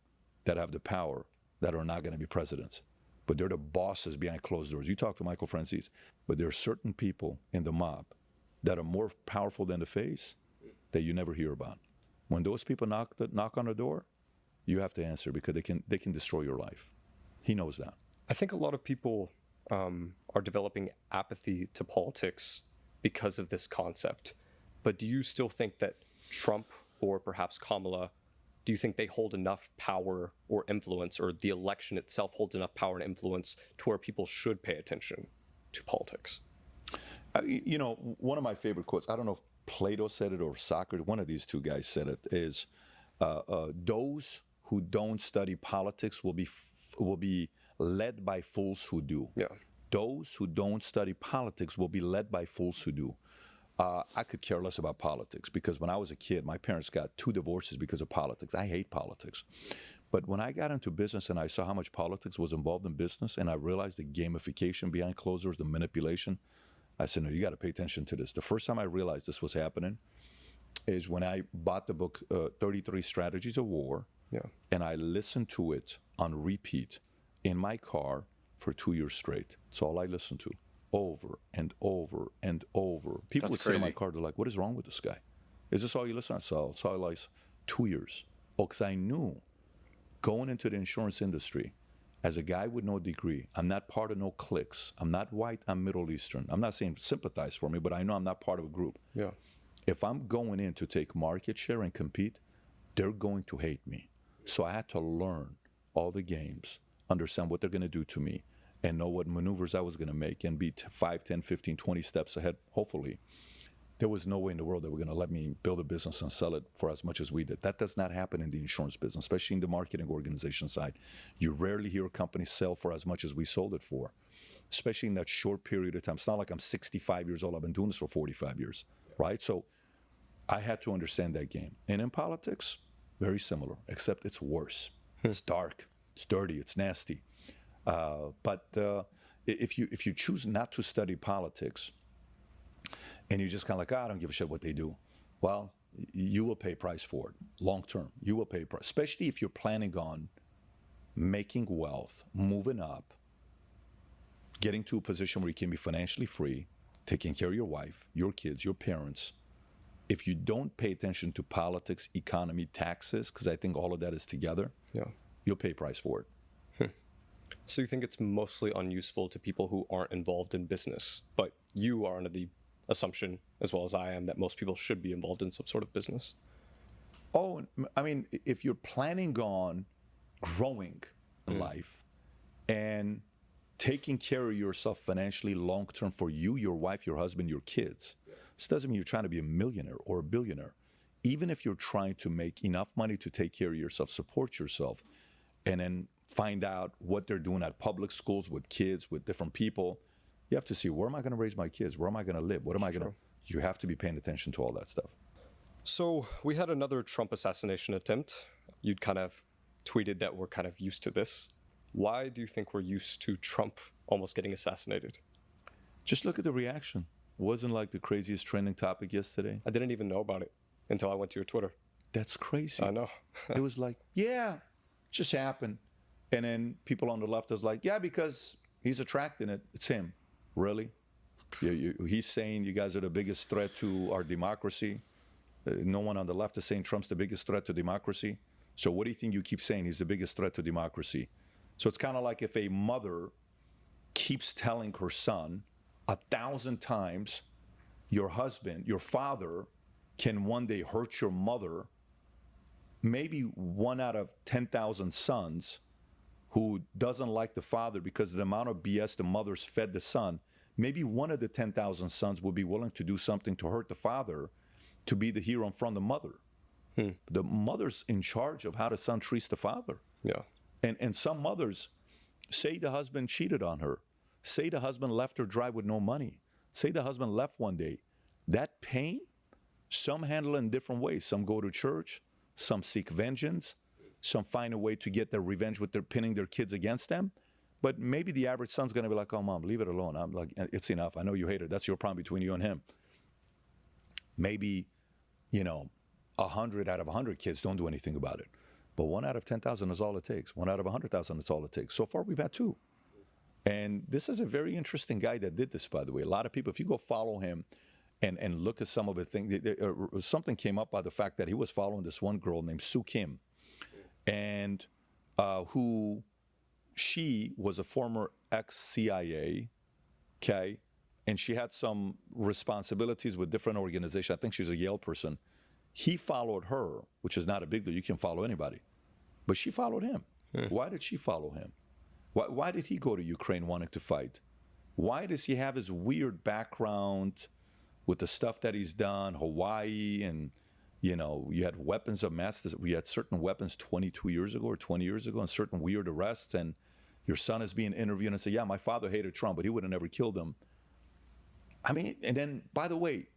that have the power, that are not going to be presidents. But they're the bosses behind closed doors. You talk to Michael Francis, but there are certain people in the mob that are more powerful than the face that you never hear about. When those people knock on the door, you have to answer, because they can destroy your life. He knows that. I think a lot of people are developing apathy to politics because of this concept. But do you still think that Trump, or perhaps Kamala, do you think they hold enough power or influence, or the election itself holds enough power and influence to where people should pay attention to politics? One of my favorite quotes, I don't know if Plato said it or Socrates, one of these two guys said it, is those who don't study politics will be led by fools who do. Yeah. Those who don't study politics will be led by fools who do. I could care less about politics, because when I was a kid, my parents got 2 divorces because of politics. I hate politics. But when I got into business and I saw how much politics was involved in business, and I realized the gamification behind closed doors, the manipulation, I said, no, you got to pay attention to this. The first time I realized this was happening is when I bought the book 33 Strategies of War, and I listened to it on repeat in my car for 2 years straight. That's all I listened to, over and over and over. People would sit in my car, they're like, what is wrong with this guy? Is this all you listen to? So I like 2 years. Because I knew going into the insurance industry, as a guy with no degree, I'm not part of no cliques. I'm not white, I'm Middle Eastern. I'm not saying sympathize for me, but I know I'm not part of a group. Yeah. If I'm going in to take market share and compete, they're going to hate me. So I had to learn all the games, understand what they're going to do to me, and know what maneuvers I was going to make, and be 5, 10, 15, 20 steps ahead, hopefully. There was no way in the world that were going to let me build a business and sell it for as much as we did. That does not happen in the insurance business, especially in the marketing organization side. You rarely hear a company sell for as much as we sold it for, especially in that short period of time. It's not like I'm 65 years old. I've been doing this for 45 years, right? So I had to understand that game. And in politics, very similar, except it's worse. It's dark, it's dirty, it's nasty. But if you choose not to study politics, and you're just kind of like, I don't give a shit what they do, well, you will pay price for it long term. You will pay price, especially if you're planning on making wealth, moving up, getting to a position where you can be financially free, taking care of your wife, your kids, your parents. If you don't pay attention to politics, economy, taxes, because I think all of that is together, you'll pay price for it. So you think it's mostly unuseful to people who aren't involved in business, but you are under the assumption, as well as I am, that most people should be involved in some sort of business? Oh, I mean, if you're planning on growing in life and taking care of yourself financially long-term for you, your wife, your husband, your kids, this doesn't mean you're trying to be a millionaire or a billionaire. even if you're trying to make enough money to take care of yourself, support yourself, and then find out what they're doing at public schools with kids, with different people, you have to see, where am I going to raise my kids? Where am I going to live? What am I going to... You have to be paying attention to all that stuff. So we had another Trump assassination attempt. You'd kind of tweeted that we're kind of used to this. Why do you think we're used to Trump almost getting assassinated? Just look at the reaction. Wasn't like the craziest trending topic yesterday. I didn't even know about it until I went to your Twitter. That's crazy. I know. It was like, yeah, it just happened. And then people on the left was like, yeah, because he's attracting it. It's him. Really? He's saying you guys are the biggest threat to our democracy. No one on the left is saying Trump's the biggest threat to democracy. So what do you think you keep saying he's the biggest threat to democracy? So it's kind of like if a mother keeps telling her son 1,000 times, your husband, your father can one day hurt your mother. Maybe 1 out of 10,000 sons who doesn't like the father because of the amount of BS the mother's fed the son, maybe 1 of the 10,000 sons would be willing to do something to hurt the father to be the hero in front of the mother. The mother's in charge of how the son treats the father. Yeah. And some mothers say the husband cheated on her. Say the husband left her dry with no money. Say the husband left one day. That pain, some handle in different ways. Some go to church. Some seek vengeance. Some find a way to get their revenge with their pinning their kids against them. But maybe the average son's going to be like, oh, Mom, leave it alone. I'm like, it's enough. I know you hate her. That's your problem between you and him. Maybe, 100 out of 100 kids don't do anything about it. But 1 out of 10,000 is all it takes. 1 out of 100,000 is all it takes. So far, we've had 2. And this is a very interesting guy that did this, by the way. A lot of people, if you go follow him and look at some of the things, something came up by the fact that he was following this one girl named Sue Kim, and who she was a former ex-CIA, okay? And she had some responsibilities with different organizations. I think she's a Yale person. He followed her, which is not a big deal. You can follow anybody. But she followed him. Why did she follow him? Why did he go to Ukraine wanting to fight? Why does he have his weird background with the stuff that he's done, Hawaii, and, you had weapons of mass. We had certain weapons 22 years ago or 20 years ago and certain weird arrests. And your son is being interviewed and say, yeah, my father hated Trump, but he would have never killed him. I mean, and then, by the way,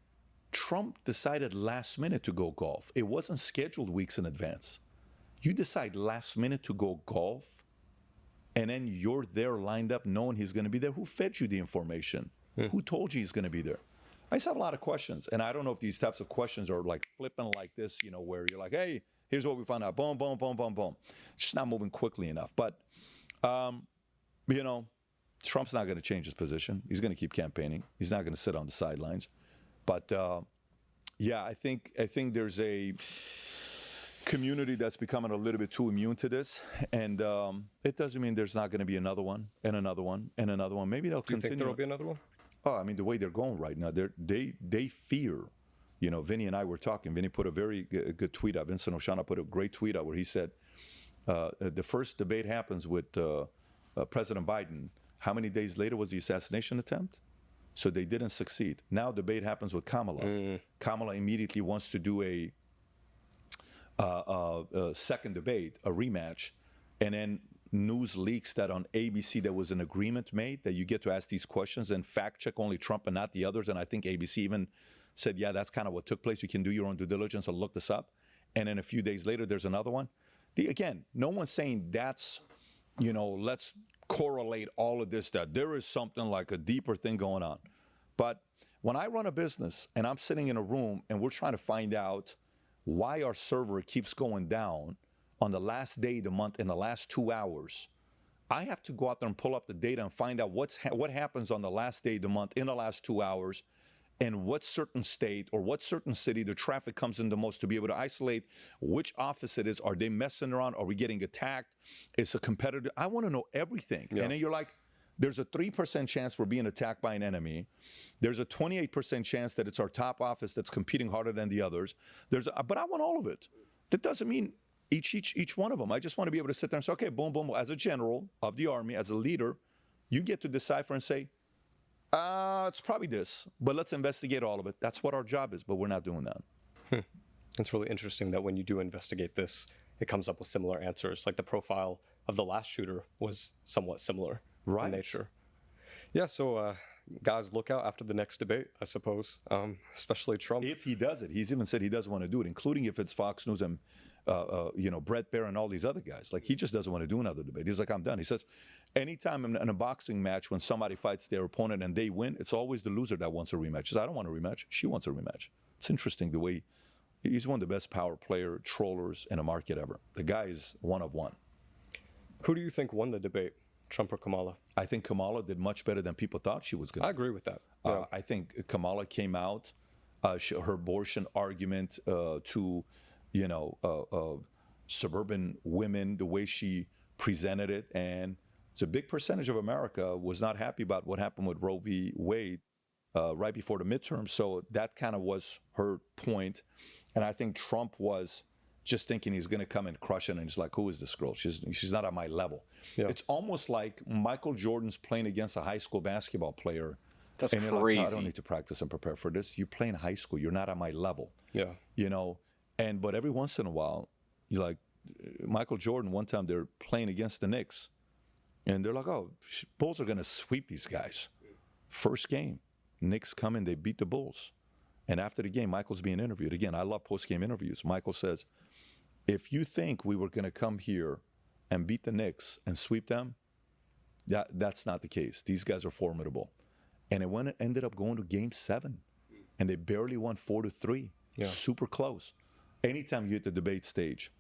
Trump decided last minute to go golf. It wasn't scheduled weeks in advance. You decide last minute to go golf, and then you're there lined up knowing he's going to be there. Who fed you the information? Who told you he's going to be there? I just have a lot of questions, and I don't know if these types of questions are like flipping like this, where you're like, hey, here's what we found out. Boom, boom, boom, boom, boom. Just not moving quickly enough. But, Trump's not going to change his position. He's going to keep campaigning. He's not going to sit on the sidelines. But yeah, I think there's a community that's becoming a little bit too immune to this, and it doesn't mean there's not going to be another one and another one and another one. Maybe they'll continue. Do you think there will be another one? Oh, I mean, the way they're going right now, they fear. Vinny and I were talking. Vinny put a very good tweet out. Vincent Oshana put a great tweet out where he said, the first debate happens with President Biden. How many days later was the assassination attempt? So they didn't succeed. Now debate happens with Kamala. Kamala immediately wants to do a second debate, a rematch, and then news leaks that on ABC there was an agreement made that you get to ask these questions and fact check only Trump and not the others. And I think ABC even said, yeah, that's kind of what took place. You can do your own due diligence and look this up. And then a few days later, there's another one. Again, no one's saying that's, let's correlate all of this, that there is something like a deeper thing going on. But when I run a business and I'm sitting in a room and we're trying to find out why our server keeps going down on the last day of the month in the last 2 hours, I have to go out there and pull up the data and find out what happens on the last day of the month in the last 2 hours, and what certain state or what certain city the traffic comes in the most, to be able to isolate which office it is. Are they messing around? Are we getting attacked? It's a competitor. I want to know everything. Yeah. And then you're like, there's a 3% chance we're being attacked by an enemy. There's a 28% chance that it's our top office that's competing harder than the others. But I want all of it. That doesn't mean each one of them. I just want to be able to sit there and say, okay, boom, boom. As a general of the Army, as a leader, you get to decipher and say, it's probably this, but let's investigate all of it. That's what our job is, but we're not doing that. It's really interesting that when you do investigate this, it comes up with similar answers. Like the profile of the last shooter was somewhat similar in nature. Yeah, so guys, look out after the next debate, I suppose, especially Trump. If he does it, he's even said he doesn't want to do it, including if it's Fox News and Brett Baer and all these other guys. Like, he just doesn't want to do another debate. He's like, I'm done. He says, anytime in a boxing match when somebody fights their opponent and they win, it's always the loser that wants a rematch. He says, I don't want a rematch. She wants a rematch. It's interesting the way he's one of the best power player trollers in a market ever. The guy is one of one. Who do you think won the debate, Trump or Kamala? I think Kamala did much better than people thought she was going to. I agree with that. Yeah. I think Kamala came out, her abortion argument to, suburban women, the way she presented it, and it's a big percentage of America was not happy about what happened with Roe v. Wade right before the midterm. So that kind of was her point. And I think Trump was just thinking he's going to come and crush it. And he's like, who is this girl? She's not on my level. Yeah. It's almost like Michael Jordan's playing against a high school basketball player. That's and crazy. Like, oh, I don't need to practice and prepare for this. You're playing high school. You're not on my level. Yeah. But every once in a while, you're like, Michael Jordan, one time they're playing against the Knicks. And they're like, oh, Bulls are going to sweep these guys. First game, Knicks come in, they beat the Bulls. And after the game, Michael's being interviewed. Again, I love post-game interviews. Michael says, if you think we were going to come here and beat the Knicks and sweep them, that's not the case. These guys are formidable. And it ended up going to Game 7. And they barely won 4-3. Yeah. Super close. Anytime you hit the debate stage,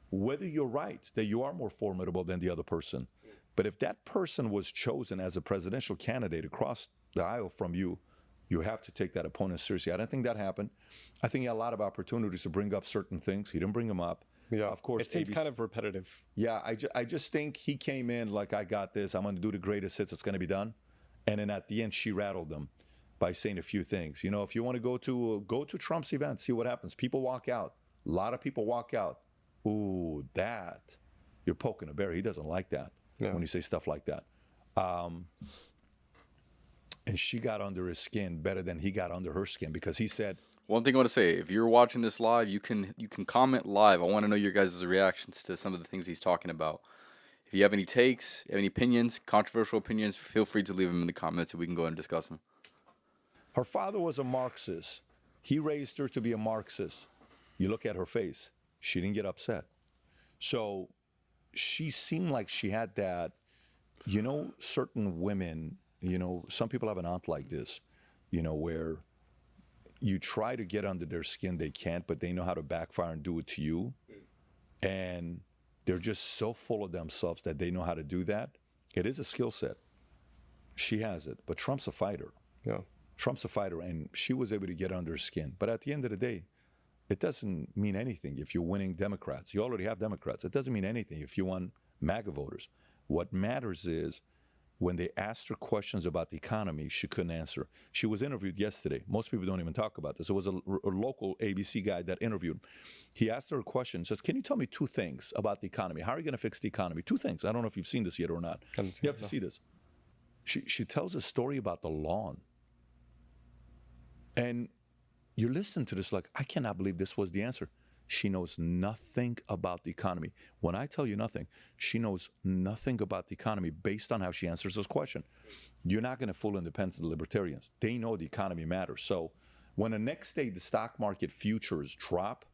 whether you're right that you are more formidable than the other person, but if that person was chosen as a presidential candidate across the aisle from you, you have to take that opponent seriously. I don't think that happened. I think he had a lot of opportunities to bring up certain things. He didn't bring them up. Yeah, of course. It seems kind of repetitive. Yeah, I just think he came in like, I got this. I'm going to do the greatest hits. It's going to be done. And then at the end, she rattled them by saying a few things. If you want to go to Trump's event, see what happens. People walk out. A lot of people walk out. Ooh, that. You're poking a bear. He doesn't like that when you say stuff like that. And she got under his skin better than he got under her skin because he said. One thing I want to say, if you're watching this live, you can comment live. I want to know your guys' reactions to some of the things he's talking about. If you have any takes, any opinions, controversial opinions, feel free to leave them in the comments and we can go ahead and discuss them. Her father was a Marxist. He raised her to be a Marxist. You look at her face. She didn't get upset. So she seemed like she had that, certain women, some people have an aunt like this, where you try to get under their skin, they can't, but they know how to backfire and do it to you. And they're just so full of themselves that they know how to do that. It is a skill set. She has it, but Trump's a fighter. Yeah. Trump's a fighter, and she was able to get under her skin. But at the end of the day, it doesn't mean anything if you're winning Democrats. You already have Democrats. It doesn't mean anything if you won MAGA voters. What matters is when they asked her questions about the economy, she couldn't answer. She was interviewed yesterday. Most people don't even talk about this. It was a local ABC guy that interviewed. He asked her a question, says, can you tell me 2 things about the economy? How are you going to fix the economy? 2 things. I don't know if you've seen this yet or not. You have to see this. She tells a story about the lawn. And you listen to this like, I cannot believe this was the answer. She knows nothing about the economy. When I tell you nothing, she knows nothing about the economy based on how she answers this question. You're not going to fool independents and libertarians. They know the economy matters. So when the next day the stock market futures drop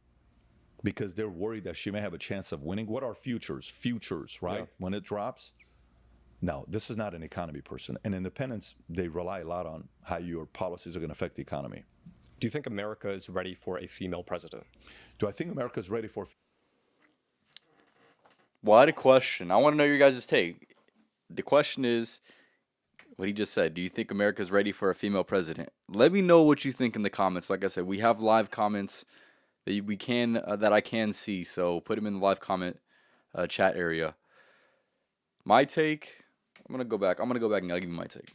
because they're worried that she may have a chance of winning, what are futures? Futures, right? Yeah. When it drops, no, this is not an economy person. And independents, they rely a lot on how your policies are going to affect the economy. Do you think America is ready for a female president? Do I think America is ready for... Well, I had a question. I want to know your guys' take. The question is, what he just said, do you think America is ready for a female president? Let me know what you think in the comments. Like I said, we have live comments that I can see, so put them in the live comment chat area. My take, I'm going to go back and I'll give you my take.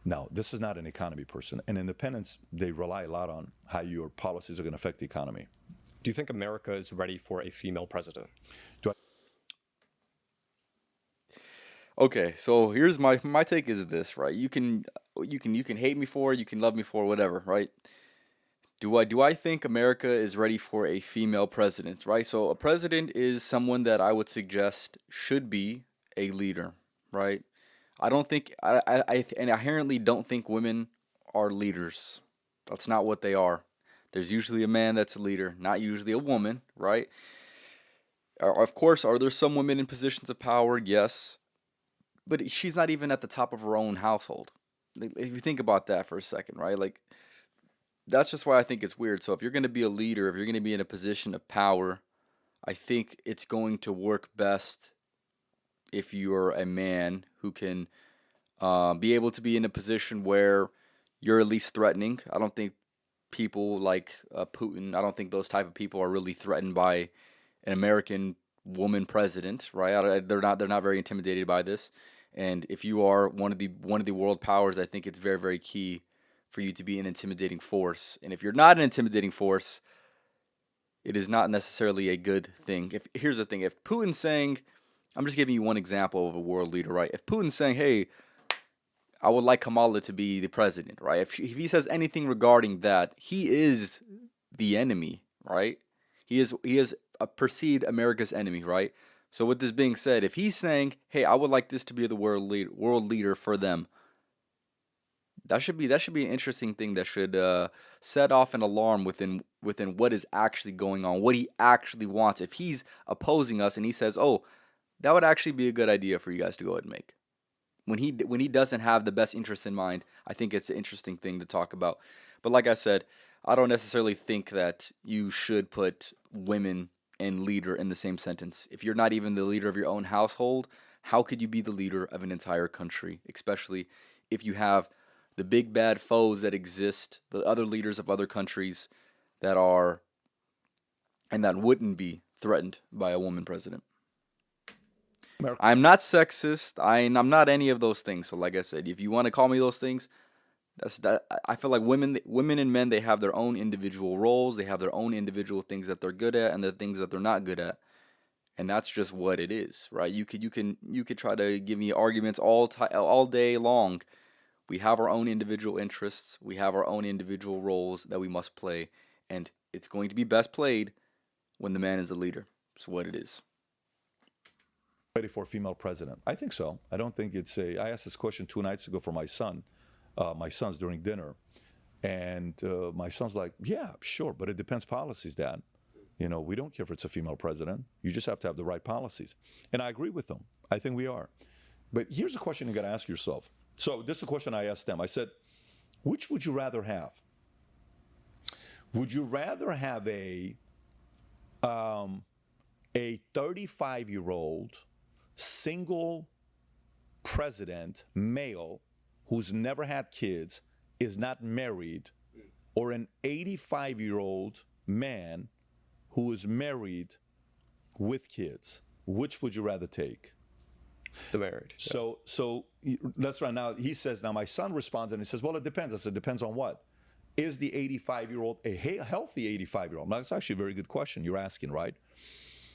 No, this is not an economy person. And independents, they rely a lot on how your policies are going to affect the economy. Do you think America is ready for a female president? Okay, so here's my take is this, right? You can hate me for it, you can love me for it, whatever, right? Do I think America is ready for a female president, right? So a president is someone that I would suggest should be a leader, right? I don't think and I inherently don't think women are leaders. That's not what they are. There's usually a man that's a leader, not usually a woman, right? Of course, are there some women in positions of power? Yes, but she's not even at the top of her own household. Like, if you think about that for a second, right? Like that's just why I think it's weird. So if you're going to be a leader, if you're going to be in a position of power, I think it's going to work best if you're a man who can be able to be in a position where you're at least threatening. I don't think people like Putin, I don't think those type of people are really threatened by an American woman president, right? They're not very intimidated by this. And if you are one of the world powers, I think it's very very key for you to be an intimidating force. And if you're not an intimidating force, it is not necessarily a good thing. If here's the thing, if Putin's saying, I'm just giving you one example of a world leader, right? If Putin's saying, "Hey, I would like Kamala to be the president," right? If he says anything regarding that, he is the enemy, right? He is a perceived America's enemy, right? So with this being said, if he's saying, "Hey, I would like this to be the world leader for them," that should be an interesting thing that should set off an alarm within what is actually going on, what he actually wants. If he's opposing us and he says, "Oh, that would actually be a good idea for you guys to go ahead and make," when he doesn't have the best interest in mind, I think it's an interesting thing to talk about. But like I said, I don't necessarily think that you should put women and leader in the same sentence. If you're not even the leader of your own household, how could you be the leader of an entire country, especially if you have the big bad foes that exist, the other leaders of other countries that are and that wouldn't be threatened by a woman president. America. I'm not sexist. I'm not any of those things. So like I said, if you want to call me those things, that's that. I feel like women and men, they have their own individual roles. They have their own individual things that they're good at and the things that they're not good at. And that's just what it is, right? You could try to give me arguments all day long. We have our own individual interests. We have our own individual roles that we must play, and it's going to be best played when the man is the leader. It's what it is. Ready for a female president? I think so. I don't think it's a. I asked this question 2 nights ago for my son, my sons during dinner, and my son's like, "Yeah, sure, but it depends policies, Dad. You know, we don't care if it's a female president. You just have to have the right policies." And I agree with them. I think we are. But here's a question you got to ask yourself. So this is a question I asked them. I said, which would you rather have? Would you rather have a 35-year-old single president, male, who's never had kids, is not married, or an 85-year-old man who is married with kids? Which would you rather take? The married. Yeah. So that's right. Now he says, now my son responds and he says, well, it depends. I said, depends on what? Is the 85-year-old a healthy 85-year-old? That's actually a very good question you're asking, right?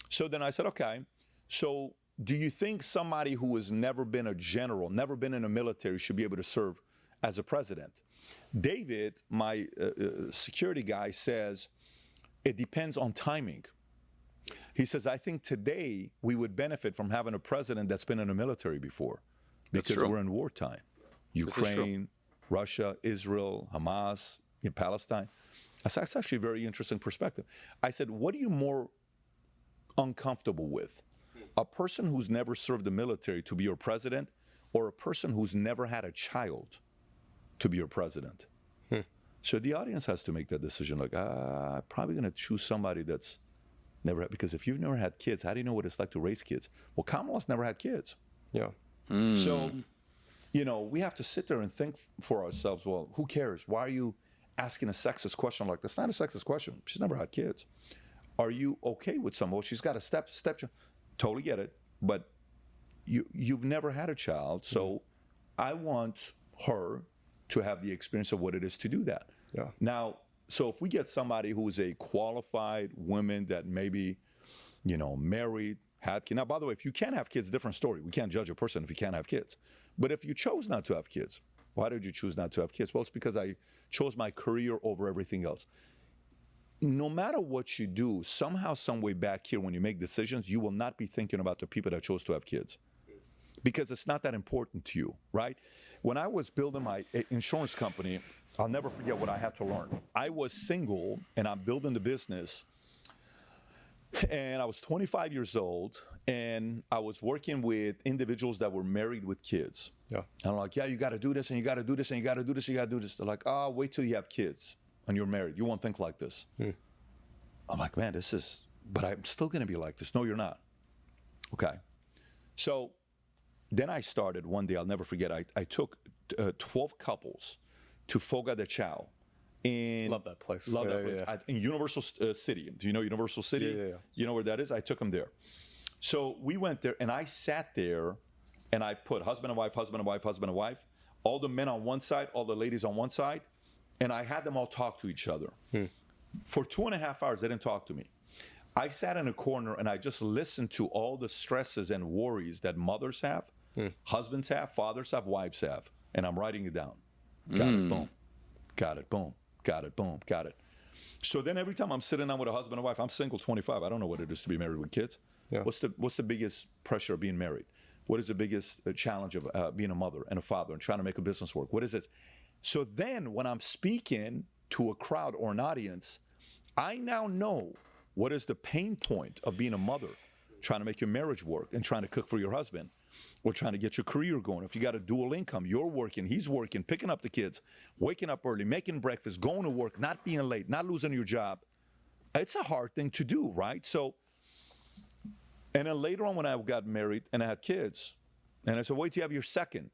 So then I said, okay, so do you think somebody who has never been a general, never been in the military, should be able to serve as a president? David, my security guy, says, it depends on timing. He says, I think today we would benefit from having a president that's been in the military before, because we're in wartime. Ukraine, Russia, Israel, Hamas, Palestine. That's actually a very interesting perspective. I said, what are you more uncomfortable with? A person who's never served the military to be your president, or a person who's never had a child to be your president? So the audience has to make that decision. Like, I'm probably going to choose somebody that's never had, because if you've never had kids, how do you know what it's like to raise kids? Well, Kamala's never had kids. Yeah. So, you know, we have to sit there and think for ourselves, well, who cares? Why are you asking a sexist question like that's not a sexist question. She's never had kids. Are you okay with someone? Well, she's got a step. Totally get it. But you've never had a child, so I want her to have the experience of what it is to do that. Yeah. Now, so if we get somebody who is a qualified woman that maybe, you know, married, had kids. Now, by the way, if you can't have kids, different story. We can't judge a person if you can't have kids. But if you chose not to have kids, why did you choose not to have kids? Well, it's because I chose my career over everything else. no matter what you do, somehow, some way back here, when you make decisions, you will not be thinking about the people that chose to have kids, because it's not that important to you, right? When I was building my insurance company, I'll never forget what I had to learn. I was single, and I'm building the business, and I was 25 years old, and I was working with individuals that were married with kids. Yeah. And I'm like, yeah, you got to do this, and you got to do this, and you got to do this, and you got to do this. They're like, oh, wait till you have kids and you're married. You won't think like this. I'm like, man, but I'm still going to be like this. No, you're not. Okay. So then I started one day, I'll never forget, I took 12 couples to Foga de Chao. Love that place. Love that place. In Universal City. Do you know Universal City? Yeah. You know where that is? I took them there. So we went there, and I sat there, and I put husband and wife, husband and wife, husband and wife, all the men on one side, all the ladies on one side, and I had them all talk to each other. For 2.5 hours, they didn't talk to me. I sat in a corner, and I just listened to all the stresses and worries that mothers have, husbands have, fathers have, wives have, and I'm writing it down. Got it, boom. Got it, boom. Got it, boom. Got it. So then every time I'm sitting down with a husband and wife, I'm single, 25. I don't know what it is to be married with kids. Yeah. What's the biggest pressure of being married? What is the biggest challenge of being a mother and a father and trying to make a business work? What is it? So then when I'm speaking to a crowd or an audience, I now know what is the pain point of being a mother, trying to make your marriage work and trying to cook for your husband, or trying to get your career going. If you got a dual income, you're working, he's working, picking up the kids, waking up early, making breakfast, going to work, not being late, not losing your job. It's a hard thing to do, right? So, and then later on when I got married and I had kids, and I said, wait till you have your second.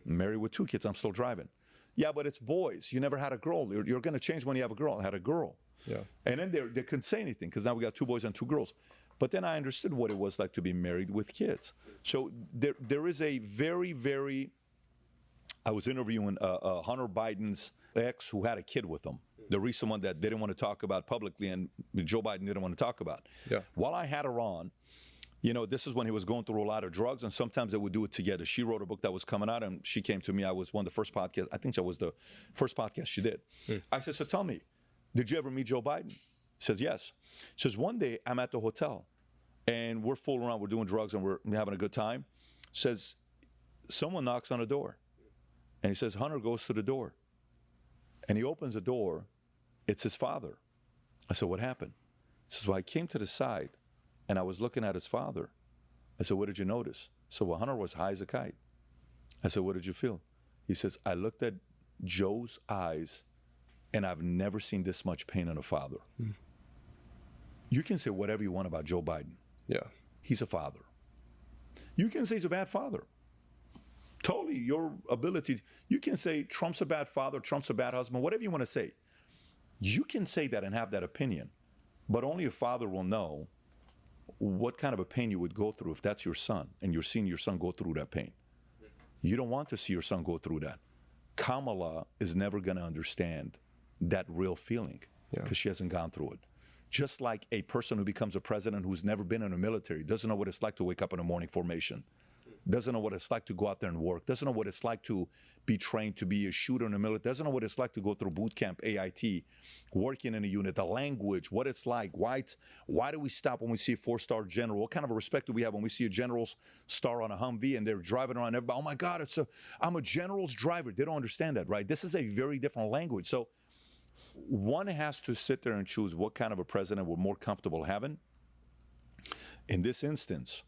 I'm married with 2 kids, I'm still driving. Yeah, but it's boys. You never had a girl. You're going to change when you have a girl. I had a girl. Yeah. And then they couldn't say anything because now we got 2 boys and 2 girls. But then I understood what it was like to be married with kids. So there is a very, very, I was interviewing Hunter Biden's ex who had a kid with him. The recent one that they didn't want to talk about publicly and Joe Biden didn't want to talk about. Yeah. While I had her on, this is when he was going through a lot of drugs, and sometimes they would do it together. She wrote a book that was coming out, and she came to me. I was one of the first podcasts. I think that was the first podcast she did. I said, so tell me, did you ever meet Joe Biden? He says, yes. He says, one day I'm at the hotel, and we're fooling around. We're doing drugs, and we're having a good time. Says, someone knocks on the door, and he says, Hunter goes to the door, and he opens the door. It's his father. I said, what happened? He says, well, I came to the side, and I was looking at his father. I said, what did you notice? So, well, Hunter was high as a kite. I said, what did you feel? He says, I looked at Joe's eyes, and I've never seen this much pain in a father. You can say whatever you want about Joe Biden. Yeah. He's a father. You can say he's a bad father. Totally your ability. You can say Trump's a bad father, Trump's a bad husband, whatever you want to say. You can say that and have that opinion, but only a father will know what kind of a pain you would go through if that's your son and you're seeing your son go through that pain. You don't want to see your son go through that. Kamala is never going to understand that real feeling because she hasn't gone through it. Just like a person who becomes a president who's never been in the military, doesn't know what it's like to wake up in a morning formation, doesn't know what it's like to go out there and work, doesn't know what it's like to be trained to be a shooter in the military, doesn't know what it's like to go through boot camp, AIT, working in a unit, the language, what it's like, why do we stop when we see a 4-star general? What kind of a respect do we have when we see a general's star on a Humvee and they're driving around, everybody, oh my God, I'm a general's driver. They don't understand that, right? This is a very different language. So one has to sit there and choose what kind of a president we're more comfortable having. In this instance,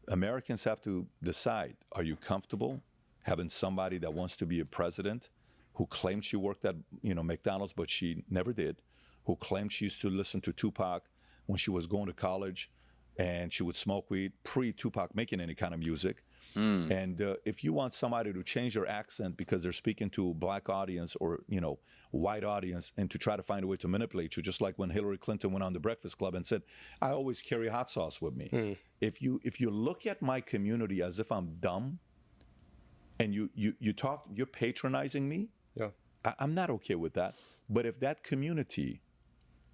Americans have to decide, are you comfortable having somebody that wants to be a president who claims she worked at McDonald's, but she never did, who claimed she used to listen to Tupac when she was going to college and she would smoke weed pre-Tupac making any kind of music. And if you want somebody to change their accent because they're speaking to a black audience or, white audience and to try to find a way to manipulate you, just like when Hillary Clinton went on the Breakfast Club and said, I always carry hot sauce with me. If you look at my community as if I'm dumb and you're patronizing me, I'm not okay with that. But if that community,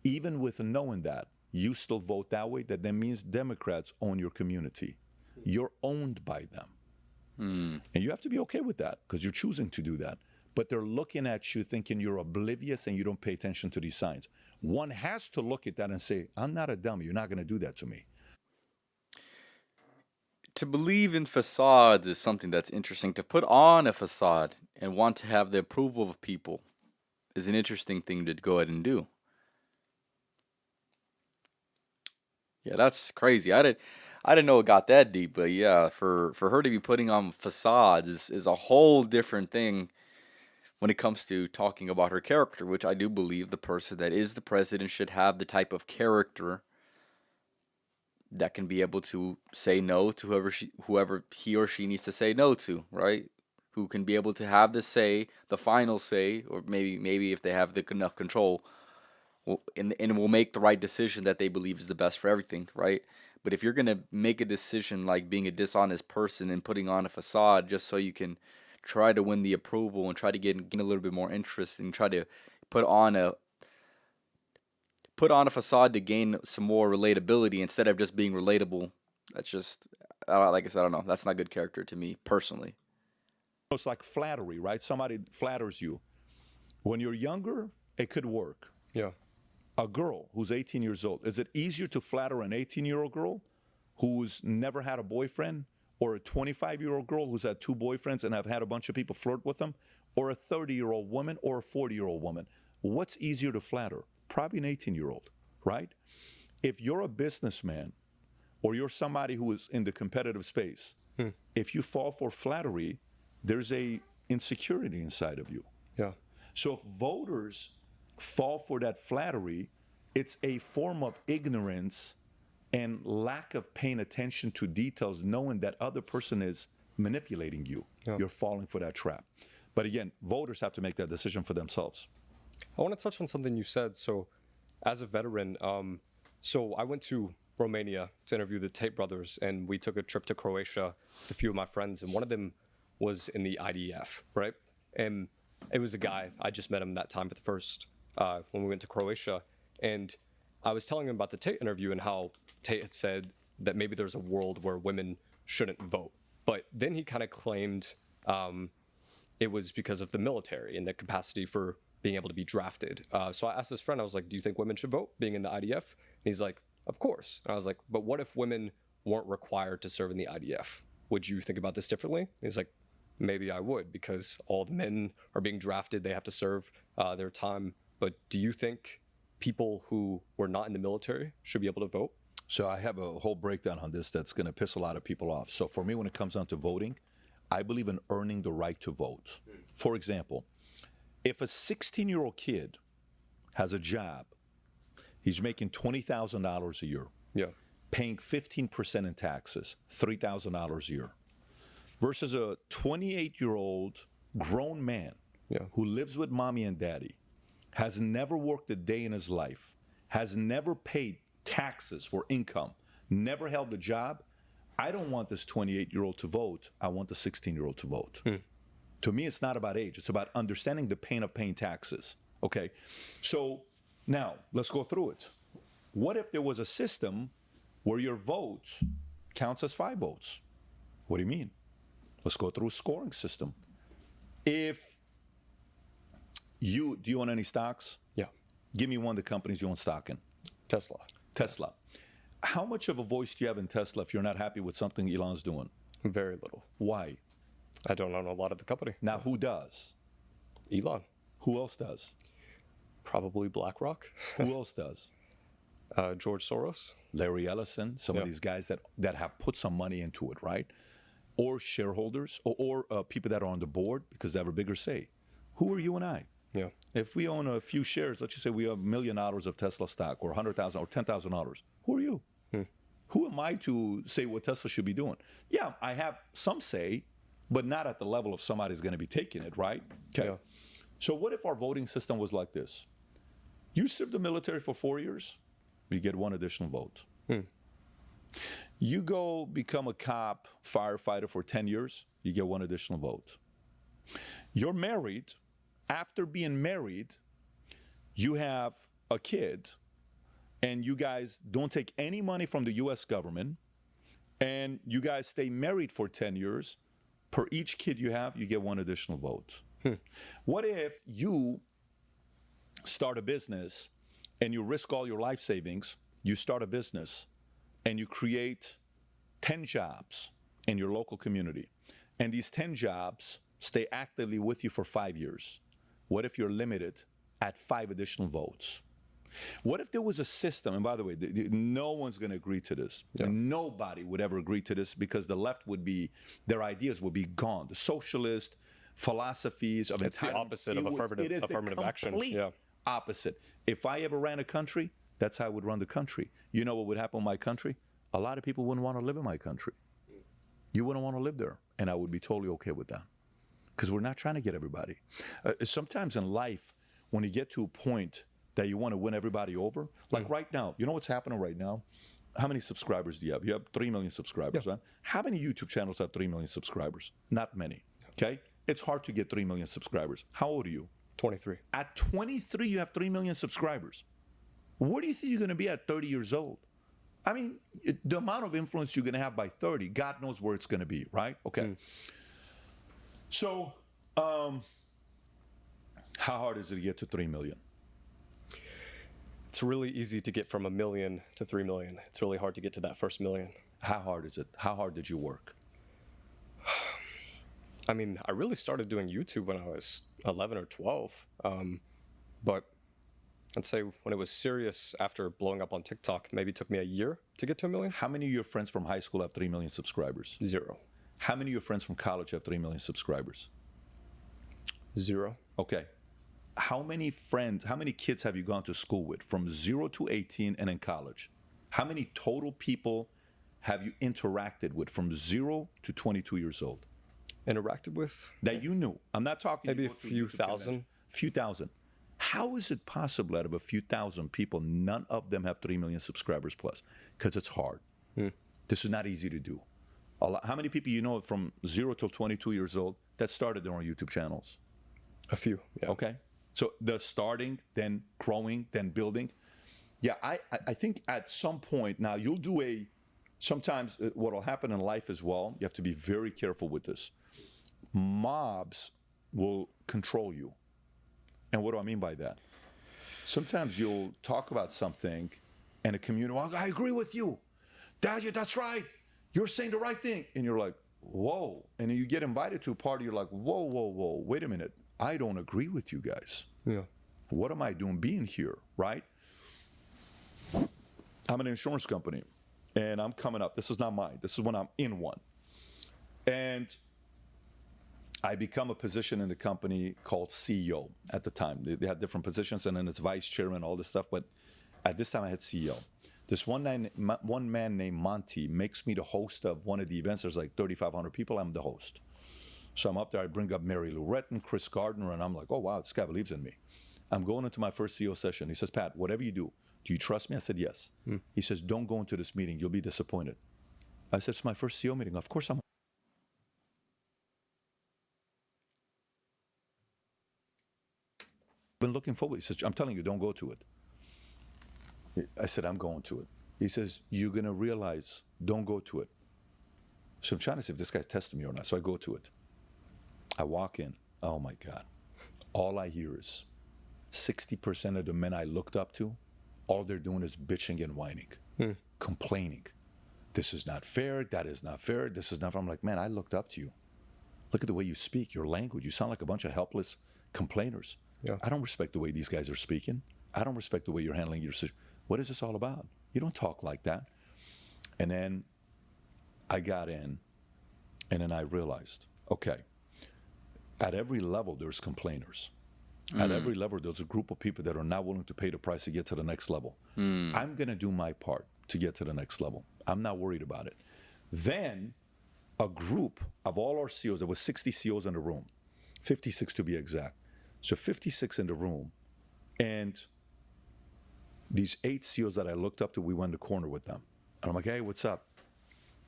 even with knowing that, you still vote that way, that means Democrats own your community. You're owned by them. And you have to be okay with that because you're choosing to do that. But they're looking at you thinking you're oblivious and you don't pay attention to these signs. One has to look at that and say, I'm not a dummy. You're not going to do that to me. To believe in facades is something that's interesting. To put on a facade and want to have the approval of people is an interesting thing to go ahead and do. Yeah, that's crazy. I didn't know it got that deep, but yeah, for her to be putting on facades is a whole different thing when it comes to talking about her character, which I do believe the person that is the president should have the type of character that can be able to say no to whoever he or she needs to say no to, right? Who can be able to have the say, the final say, or maybe if they have enough control, and will make the right decision that they believe is the best for everything, right? But if you're gonna make a decision like being a dishonest person and putting on a facade just so you can try to win the approval and try to gain a little bit more interest and try to put on a put on a facade to gain some more relatability instead of just being relatable. That's just, like I said, I don't know. That's not good character to me personally. It's like flattery, right? Somebody flatters you. When you're younger, it could work. Yeah. A girl who's 18 years old, is it easier to flatter an 18-year-old girl who's never had a boyfriend, or a 25-year-old girl who's had 2 boyfriends and have had a bunch of people flirt with them, or a 30-year-old woman or a 40-year-old woman? What's easier to flatter? Probably an 18-year-old, right? If you're a businessman or you're somebody who is in the competitive space, if you fall for flattery, there's a insecurity inside of you. Yeah. So if voters fall for that flattery, it's a form of ignorance and lack of paying attention to details, knowing that other person is manipulating you. Yeah. You're falling for that trap. But again, voters have to make that decision for themselves. I want to touch on something you said. So, as a veteran, so I went to Romania to interview the Tate brothers, and we took a trip to Croatia with a few of my friends, and one of them was in the IDF, right? And it was a guy, I just met him that time for the first, when we went to Croatia, and I was telling him about the Tate interview and how Tate had said that maybe there's a world where women shouldn't vote. But then he kind of claimed it was because of the military and the capacity for being able to be drafted. So I asked this friend, I was like, do you think women should vote being in the IDF? And he's like, of course. And I was like, but what if women weren't required to serve in the IDF? Would you think about this differently? And he's like, maybe I would, because all the men are being drafted. They have to serve their time. But do you think people who were not in the military should be able to vote? So I have a whole breakdown on this that's going to piss a lot of people off. So for me, when it comes down to voting, I believe in earning the right to vote. For example, if a 16-year-old kid has a job, he's making $20,000 a year, Yeah. paying 15% in taxes, $3,000 a year, versus a 28-year-old grown man who lives with mommy and daddy, has never worked a day in his life, has never paid taxes for income, never held a job. I don't want this 28-year-old to vote. I want the 16-year-old to vote. To me, it's not about age. It's about understanding the pain of paying taxes. Okay? So now, let's go through it. What if there was a system where your vote counts as 5 votes? What do you mean? Let's go through a scoring system. If do you own any stocks? Yeah. Give me one of the companies you own stock in. Tesla. Tesla. How much of a voice do you have in Tesla if you're not happy with something Elon's doing? Very little. Why? I don't own a lot of the company. Now, who does? Elon. Who else does? Probably BlackRock. Who else does? George Soros. Larry Ellison, some of these guys that have put some money into it, right? Or shareholders, or people that are on the board because they have a bigger say. Who are you and I? Yeah. If we own a few shares, let's just say we have $1 million of Tesla stock, or $100,000 or $10,000, who are you? Who am I to say what Tesla should be doing? Yeah, I have some say, but not at the level of somebody's going to be taking it, right? Okay. Yeah. So what if our voting system was like this? You serve the military for 4 years, you get 1 additional vote. You go become a cop, firefighter for 10 years, you get 1 additional vote. You're married. After being married, you have a kid, and you guys don't take any money from the U.S. government, and you guys stay married for 10 years. Per each kid you have, you get 1 additional vote. What if you start a business and you risk all your life savings, you start a business, and you create 10 jobs in your local community, and these 10 jobs stay actively with you for 5 years. What if you're limited at 5 additional votes? What if there was a system, and by the way, no one's going to agree to this. Yeah. And nobody would ever agree to this because the left would be, their ideas would be gone. The socialist philosophies of It's the opposite of affirmative action. Yeah. Opposite. If I ever ran a country, that's how I would run the country. You know what would happen in my country? A lot of people wouldn't want to live in my country. You wouldn't want to live there, and I would be totally okay with that because we're not trying to get everybody. Sometimes in life, when you get to a point that you want to win everybody over, like right now, you know what's happening right now? How many subscribers do you have? You have 3 million subscribers, right? How many YouTube channels have 3 million subscribers? Not many, okay? It's hard to get 3 million subscribers. How old are you? 23. At 23, you have 3 million subscribers. Where do you think you're going to be at 30 years old? I mean, the amount of influence you're going to have by 30, God knows where it's going to be, right? Okay. So, how hard is it to get to 3 million? It's really easy to get from 1 million to 3 million. It's really hard to get to that first million. How hard is it? How hard did you work? I mean, I really started doing YouTube when I was 11 or 12. But I'd say when it was serious after blowing up on TikTok, maybe it took me a year to get to 1 million. How many of your friends from high school have 3 million subscribers? 0. How many of your friends from college have 3 million subscribers? 0. Okay. How many friends, how many kids have you gone to school with from 0 to 18 and in college? How many total people have you interacted with from 0 to 22 years old? Interacted with? That you knew. I'm not talking maybe a few thousand. Few thousand. How is it possible out of a few thousand people, none of them have 3 million subscribers plus? Because it's hard. This is not easy to do. How many people you know from 0 till 22 years old that started their own YouTube channels? A few, yeah. Okay. So the starting, then growing, then building. Yeah, I think at some point, now you'll do sometimes what will happen in life as well, you have to be very careful with this. Mobs will control you. And what do I mean by that? Sometimes you'll talk about something and a community, well, I agree with you. That's right. You're saying the right thing. And you're like, whoa. And then you get invited to a party, you're like, whoa, wait a minute. I don't agree with you guys. Yeah. What am I doing being here, right? I'm an insurance company, and I'm coming up. This is not mine. This is when I'm in one. And I become a position in the company called CEO at the time. They had different positions, and then it's vice chairman, all this stuff. But at this time, I had CEO. This one man named Monty makes me the host of one of the events. There's like 3,500 people. I'm the host. So I'm up there. I bring up Mary Lou Retton, Chris Gardner, and I'm like, oh, wow, this guy believes in me. I'm going into my first CEO session. He says, Pat, whatever you do you trust me? I said, yes. He says, don't go into this meeting. You'll be disappointed. I said, it's my first CEO meeting. Of course I'm been looking forward. He says, I'm telling you, don't go to it. I said, I'm going to it. He says, you're going to realize, don't go to it. So I'm trying to see if this guy's testing me or not. So I go to it. I walk in. Oh, my God. All I hear is 60% of the men I looked up to, all they're doing is bitching and whining, complaining. This is not fair. That is not fair. This is not fair. I'm like, man, I looked up to you. Look at the way you speak, your language. You sound like a bunch of helpless complainers. Yeah. I don't respect the way these guys are speaking. I don't respect the way you're handling your situation. What is this all about? You don't talk like that. And then I got in, and then I realized, okay, at every level, there's complainers. At every level, there's a group of people that are not willing to pay the price to get to the next level. I'm going to do my part to get to the next level. I'm not worried about it. Then a group of all our CEOs, there was 60 CEOs in the room, 56 to be exact. So 56 in the room, and these 8 CEOs that I looked up to, we went in the corner with them. And I'm like, hey, what's up?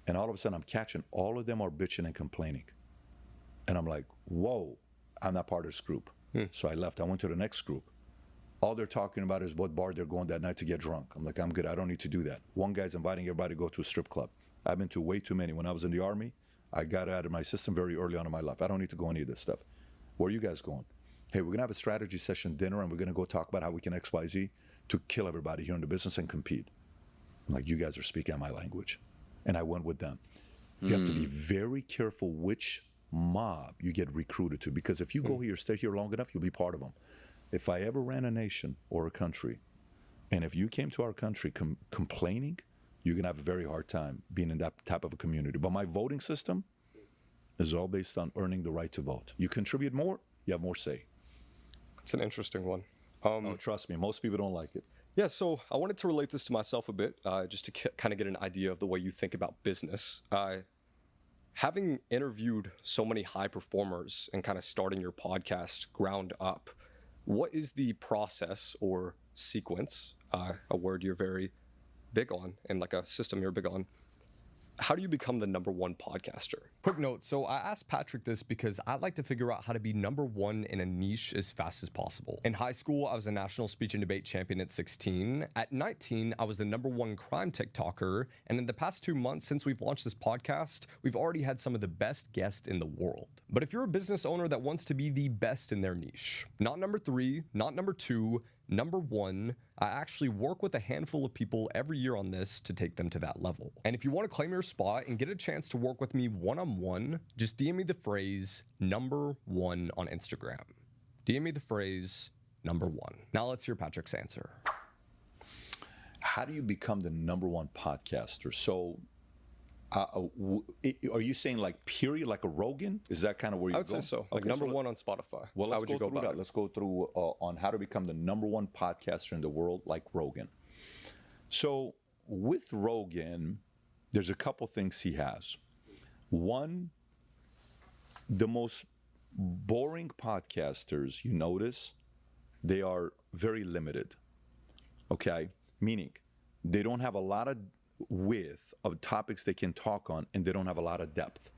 And all of a sudden, I'm catching all of them are bitching and complaining. And I'm like, whoa, I'm not part of this group. So I left. I went to the next group. All they're talking about is what bar they're going that night to get drunk. I'm like, I'm good. I don't need to do that. One guy's inviting everybody to go to a strip club. I've been to way too many. When I was in the Army, I got out of my system very early on in my life. I don't need to go any of this stuff. Where are you guys going? Hey, we're going to have a strategy session dinner, and we're going to go talk about how we can XYZ. to kill everybody here in the business and compete. Like, you guys are speaking my language. And I went with them. You have to be very careful which mob you get recruited to, because if you go here, stay here long enough, you'll be part of them. If I ever ran a nation or a country, and if you came to our country complaining, you're going to have a very hard time being in that type of a community. But my voting system is all based on earning the right to vote. You contribute more, you have more say. It's an interesting one. Oh, trust me, most people don't like it. Yeah, so I wanted to relate this to myself a bit, just to kind of get an idea of the way you think about business. Having interviewed so many high performers and kind of starting your podcast ground up, what is the process or sequence, a word you're very big on and like a system you're big on? How do you become the #1 podcaster? Quick note, so I asked Patrick this because I'd like to figure out how to be #1 in a niche as fast as possible. In high school, I was a national speech and debate champion at 16. At 19, I was the #1 crime TikToker. And in the past 2 months since we've launched this podcast, we've already had some of the best guests in the world. But if you're a business owner that wants to be the best in their niche, not #3, not #2, #1, I actually work with a handful of people every year on this to take them to that level. And if you want to claim your spot and get a chance to work with me one-on-one, just DM me the phrase #1 on Instagram. DM me the phrase #1. Now let's hear Patrick's answer. How do you become the #1 podcaster? So are you saying like period, like a Rogan? Is that kind of where you're going? I would say so. Like Okay, #1 on Spotify. Well, How let's would go you go through about that. Let's go through on how to become the #1 podcaster in the world, like Rogan. So with Rogan, there's a couple things he has. One, the most boring podcasters, you notice, they are very limited. Okay? Meaning, they don't have a lot of width of topics they can talk on, and they don't have a lot of depth.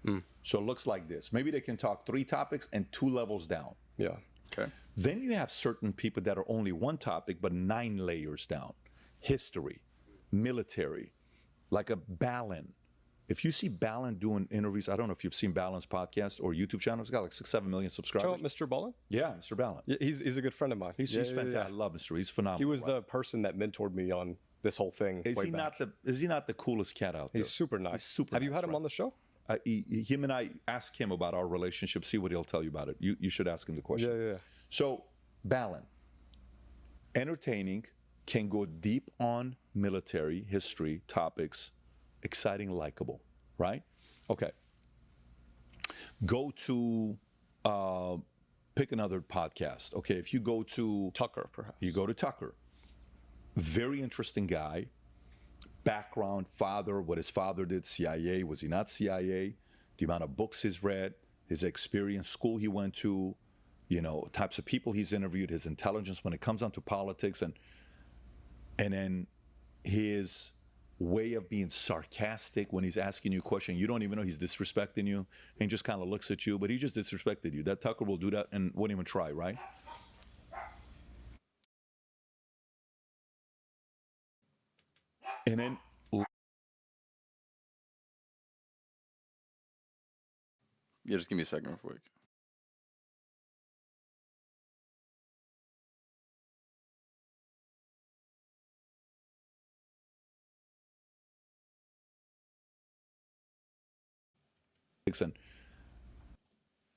So it looks like this. Maybe they can talk 3 topics and 2 levels down. Yeah. Okay. Then you have certain people that are only 1 topic, but 9 layers down. History, military, like a Balin. If you see Balin doing interviews, I don't know if you've seen Balin's podcast or YouTube channel. It's got like 6-7 million subscribers. Mr. Ballin? Yeah, Mr. Balin. Yeah, he's a good friend of mine. He's fantastic. I love Mr. He's phenomenal. He was the person that mentored me on this whole thing. Is he not the coolest cat out there? He's super nice. He's super Have you nice, had him right? on the show? Him and I asked him about our relationship. See what he'll tell you about it. You should ask him the question. Yeah. So, Balin, entertaining, can go deep on military, history, topics, exciting, likable, right? Okay. Go to, pick another podcast. Okay, if you go to Tucker, perhaps. You go to Tucker. Very interesting guy. Background, father, what his father did, CIA, was he not CIA? The amount of books he's read, his experience, school he went to, types of people he's interviewed, his intelligence when it comes down to politics, and then his way of being sarcastic when he's asking you a question. You don't even know he's disrespecting you, and he just kind of looks at you, but he just disrespected you. That Tucker will do that and wouldn't even try, right? And then Yeah, just give me a second real quick. and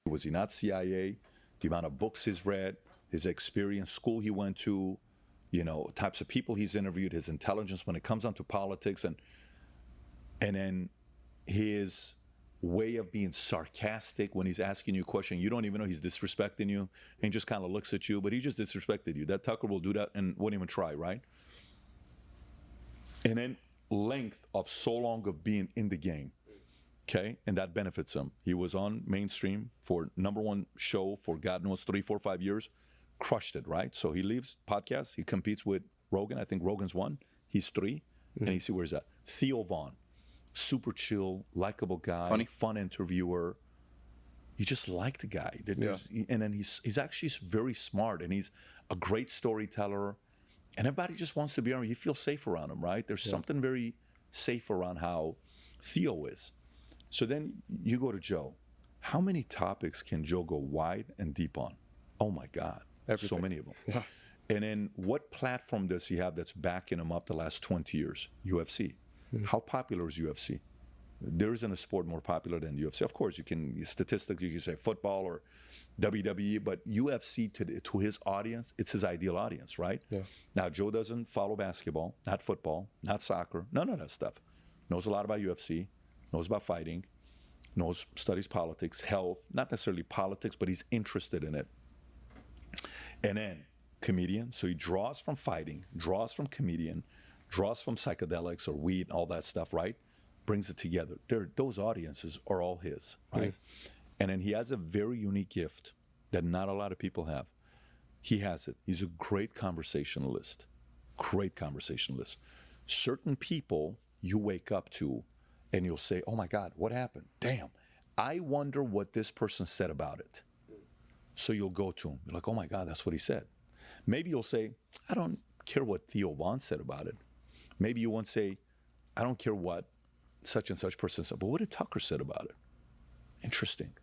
was he not CIA? The amount of books he's read, his experience, school he went to, types of people he's interviewed, his intelligence when it comes down to politics, and then his way of being sarcastic when he's asking you a question. You don't even know he's disrespecting you, and he just kind of looks at you, but he just disrespected you. That Tucker will do that and wouldn't even try, right? And then length of so long of being in the game. Okay, and that benefits him. He was on mainstream for #1 show for God knows 3, 4, 5 years, crushed it, right? So he leaves podcast. He competes with Rogan. I think Rogan's 1. He's 3, and you see where he's at. Theo Vaughn, super chill, likable guy, Funny. fun interviewer. You just like the guy. And then he's actually very smart, and he's a great storyteller. And everybody just wants to be around him. You feel safe around him, right? There's something very safe around how Theo is. So then you go to Joe. How many topics can Joe go wide and deep on? Oh my God, Everything. so many of them. Yeah. And then what platform does he have that's backing him up the last 20 years? UFC. How popular is UFC? There isn't a sport more popular than UFC. Of course, statistically, you can say football or WWE, but UFC to his audience, it's his ideal audience, right? Yeah. Now, Joe doesn't follow basketball, not football, not soccer, none of that stuff. Knows a lot about UFC, knows about fighting, studies politics, health, not necessarily politics, but he's interested in it. And then comedian, so he draws from fighting, draws from comedian, draws from psychedelics or weed and all that stuff, right? Brings it together. Those audiences are all his, right? And then he has a very unique gift that not a lot of people have. He has it. He's a great conversationalist. Great conversationalist. Certain people you wake up to and you'll say, oh my God, what happened? Damn, I wonder what this person said about it. So you'll go to him. You're like, oh my God, that's what he said. Maybe you'll say, I don't care what Theo Vaughn said about it. Maybe you won't say, I don't care what such and such person said, but what did Tucker said about it? Interesting.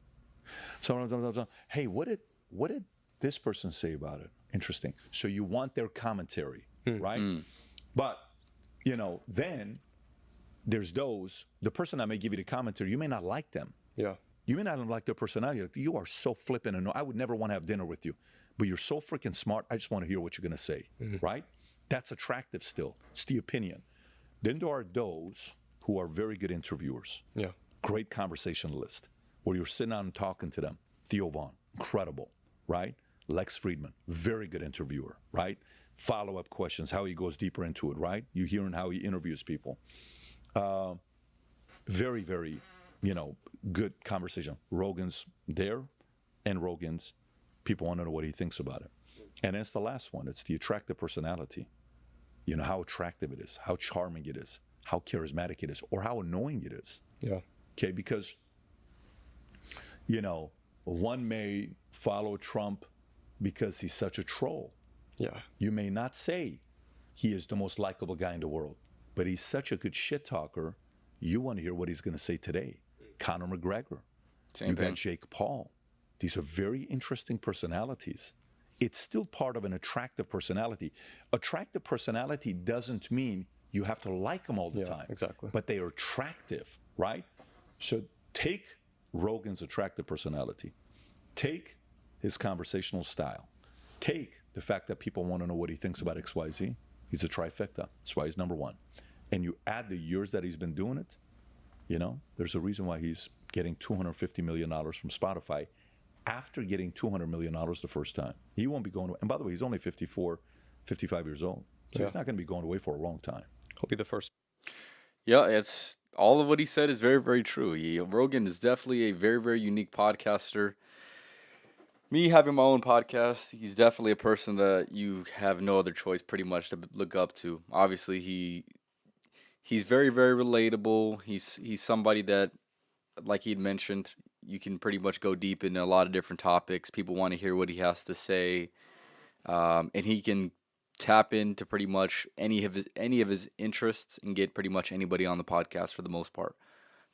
So, hey, what did this person say about it? Interesting. So you want their commentary, right? But, then there's the person that may give you the commentary, you may not like them. Yeah. You may not like their personality. Like, you are so flippant and I would never want to have dinner with you, but you're so freaking smart. I just want to hear what you're going to say, right? That's attractive still. It's the opinion. Then there are those who are very good interviewers. Yeah. Great conversationalist, where you're sitting down and talking to them. Theo Vaughn, incredible, right? Lex Friedman, very good interviewer, right? Follow-up questions, how he goes deeper into it, right? You hearing how he interviews people. Very, very, good conversation. Rogan's there, and Rogan's, people want to know what he thinks about it. And it's the last one. It's the attractive personality. How attractive it is, how charming it is, how charismatic it is, or how annoying it is. Yeah. Okay, because, one may follow Trump because he's such a troll. Yeah. You may not say he is the most likable guy in the world, but he's such a good shit talker, you want to hear what he's going to say today. Conor McGregor. Same you thing. got Jake Paul. These are very interesting personalities. It's still part of an attractive personality. Attractive personality doesn't mean you have to like them all the time. Exactly. But they are attractive, right? So take Rogan's attractive personality. Take his conversational style. Take the fact that people want to know what he thinks about XYZ. He's a trifecta. That's why he's number one. And you add the years that he's been doing it, there's a reason why he's getting $250 million from Spotify after getting $200 million the first time. He won't be going away. And by the way, he's only 55 years old. So he's not going to be going away for a long time. He'll be the first. Yeah, it's all of what he said is very, very true. Rogan is definitely a very, very unique podcaster. Me having my own podcast, he's definitely a person that you have no other choice pretty much to look up to. Obviously, he's very, very relatable. He's somebody that, like he'd mentioned, you can pretty much go deep in a lot of different topics. People want to hear what he has to say, and he can tap into pretty much any of his interests and get pretty much anybody on the podcast for the most part.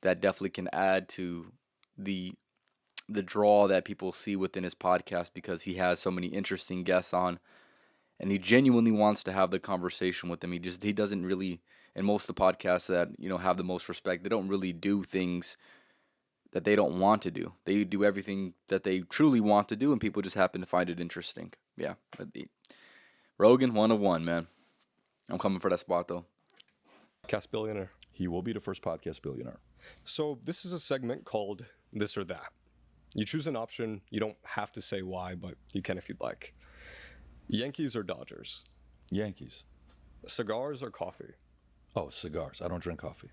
That definitely can add to the draw that people see within his podcast, because he has so many interesting guests on, and he genuinely wants to have the conversation with them. He doesn't really, in most of the podcasts that have the most respect, they don't really do things that they don't want to do. They do everything that they truly want to do, and people just happen to find it interesting. Yeah, Rogan, one of one, man. I'm coming for that spot though. Podcast billionaire. He will be the first podcast billionaire. So this is a segment called This or That. You choose an option. You don't have to say why, but you can if you'd like. Yankees or Dodgers? Yankees. Cigars or coffee? Oh, cigars. I don't drink coffee.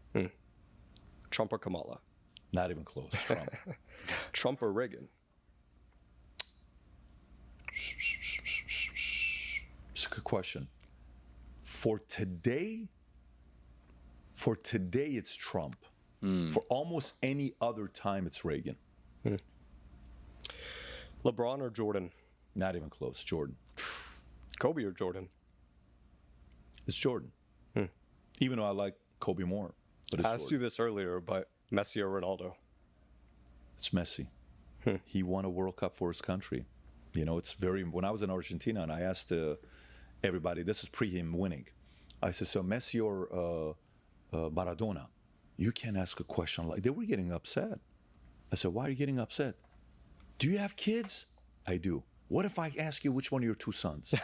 Trump or Kamala? Not even close. Trump. Trump or Reagan? It's a good question. For today, it's Trump. For almost any other time, it's Reagan. LeBron or Jordan? Not even close. Jordan. Kobe or Jordan? It's Jordan. Even though I like Kobe more. But it's I asked you this earlier, but Messi or Ronaldo? It's Messi. He won a World Cup for his country. When I was in Argentina and I asked everybody, this is pre him winning. I said, so Messi or Maradona, you can't ask a question like, they were getting upset. I said, why are you getting upset? Do you have kids? I do. What if I ask you which one of your two sons?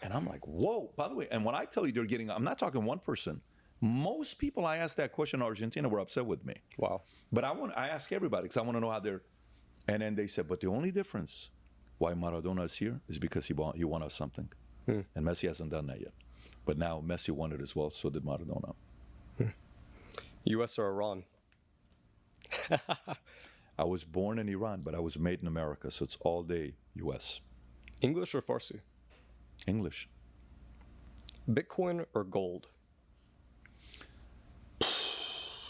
And I'm like, whoa. By the way, and when I tell you they're getting, I'm not talking one person. Most people I asked that question in Argentina were upset with me. Wow. But I ask everybody because I want to know how they're, and then they said, but the only difference why Maradona is here is because he won us something. And Messi hasn't done that yet. But now Messi won it as well, so did Maradona. US or Iran? I was born in Iran, but I was made in America, so it's all day US. English or Farsi? English. Bitcoin or gold?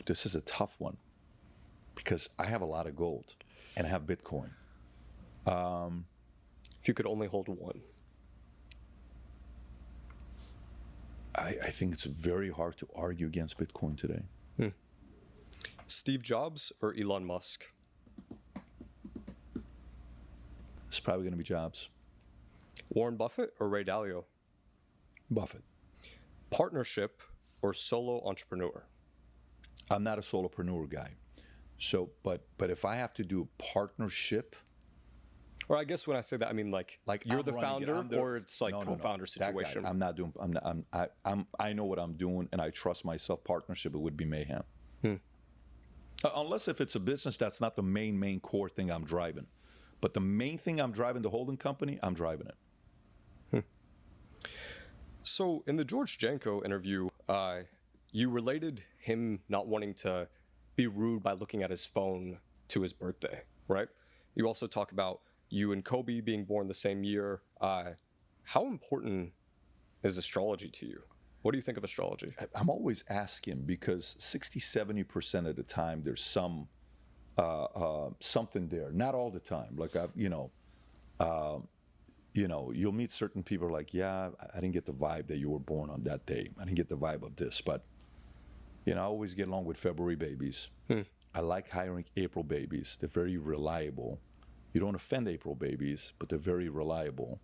This is a tough one because I have a lot of gold and I have Bitcoin. If you could only hold one. I think it's very hard to argue against Bitcoin today. Steve Jobs or Elon Musk? It's probably going to be Jobs. Warren Buffett or Ray Dalio? Buffett. Partnership or solo entrepreneur? I'm not a solopreneur guy. So, but if I have to do a partnership, Or I guess when I say that, I mean like you're I'm the running it, founder, or it's like No, co-founder That guy, situation. I'm not doing. I know what I'm doing, and I trust myself. Partnership, it would be mayhem. Unless if it's a business that's not the main core thing I'm driving, but the main thing I'm driving, the holding company, I'm driving it. So in the George Janko interview, you related him not wanting to be rude by looking at his phone to his birthday, right? You also talk about you and Kobe being born the same year. How important is astrology to you? What do you think of astrology? I'm always asking because 60-70% of the time there's some something there. Not all the time. Like you'll meet certain people like, yeah, I didn't get the vibe that you were born on that day. I didn't get the vibe of this, but I always get along with February babies. I like hiring April babies. They're very reliable. You don't offend April babies, but they're very reliable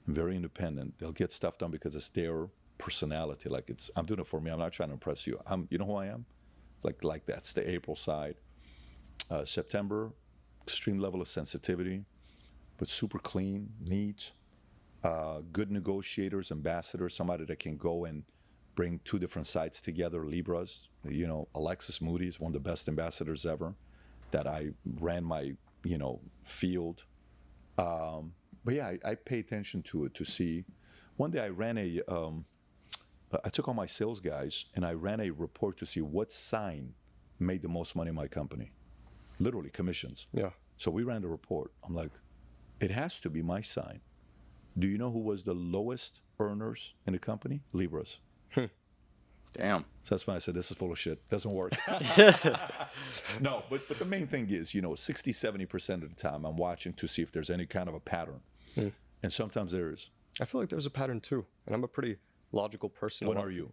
and very independent. They'll get stuff done because it's their personality. Like I'm doing it for me. I'm not trying to impress you. You know who I am? It's like that's the April side. September, extreme level of sensitivity, but super clean, neat, good negotiators, ambassadors, somebody that can go and bring two different sides together. Libras, Alexis Moody is one of the best ambassadors ever that I ran my, field. But yeah, I pay attention to it to see. One day I took all my sales guys and I ran a report to see what sign made the most money in my company. Literally commissions. Yeah. So we ran the report. I'm like, it has to be my sign. Do you know who was the lowest earners in the company? Libras. Damn. So that's when I said, this is full of shit. Doesn't work. No, but the main thing is, 60-70% of the time I'm watching to see if there's any kind of a pattern. And sometimes there is. I feel like there's a pattern too. And I'm a pretty logical person. What are you?